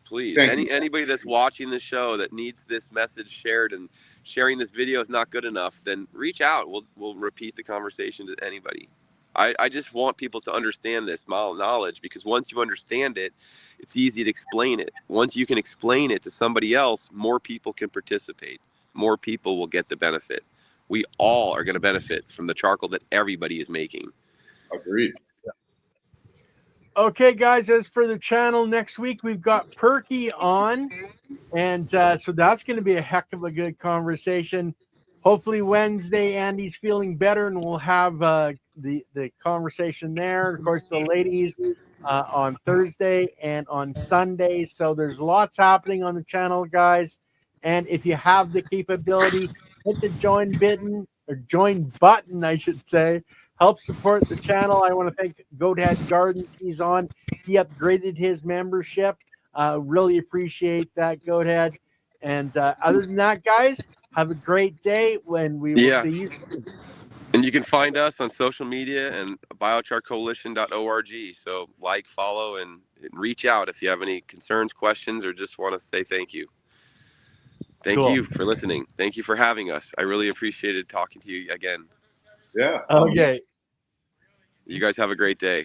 please, anybody that's watching the show that needs this message shared, and sharing this video is not good enough, then reach out. We'll repeat the conversation to anybody. I just want people to understand this knowledge, because once you understand it, it's easy to explain it. Once you can explain it to somebody else, more people can participate. More people will get the benefit. We all are going to benefit from the charcoal that everybody is making. Agreed. Okay, guys, as for the channel, next week we've got Perky on, and so that's going to be a heck of a good conversation. Hopefully Wednesday Andy's feeling better, and we'll have the conversation there. Of course, the ladies on Thursday and on Sunday. So there's lots happening on the channel, guys. And if you have the capability, hit the join button, I should say. Help support the channel. I want to thank Goathead Gardens. He's on. He upgraded his membership. Really appreciate that, Goathead. And other than that, guys, have a great day when we will see you soon. And you can find us on social media and biocharcoalition.org. So like, follow, and reach out if you have any concerns, questions, or just want to say thank you. Thank you for listening. Thank you for having us. I really appreciated talking to you again. Yeah. Okay. You guys have a great day.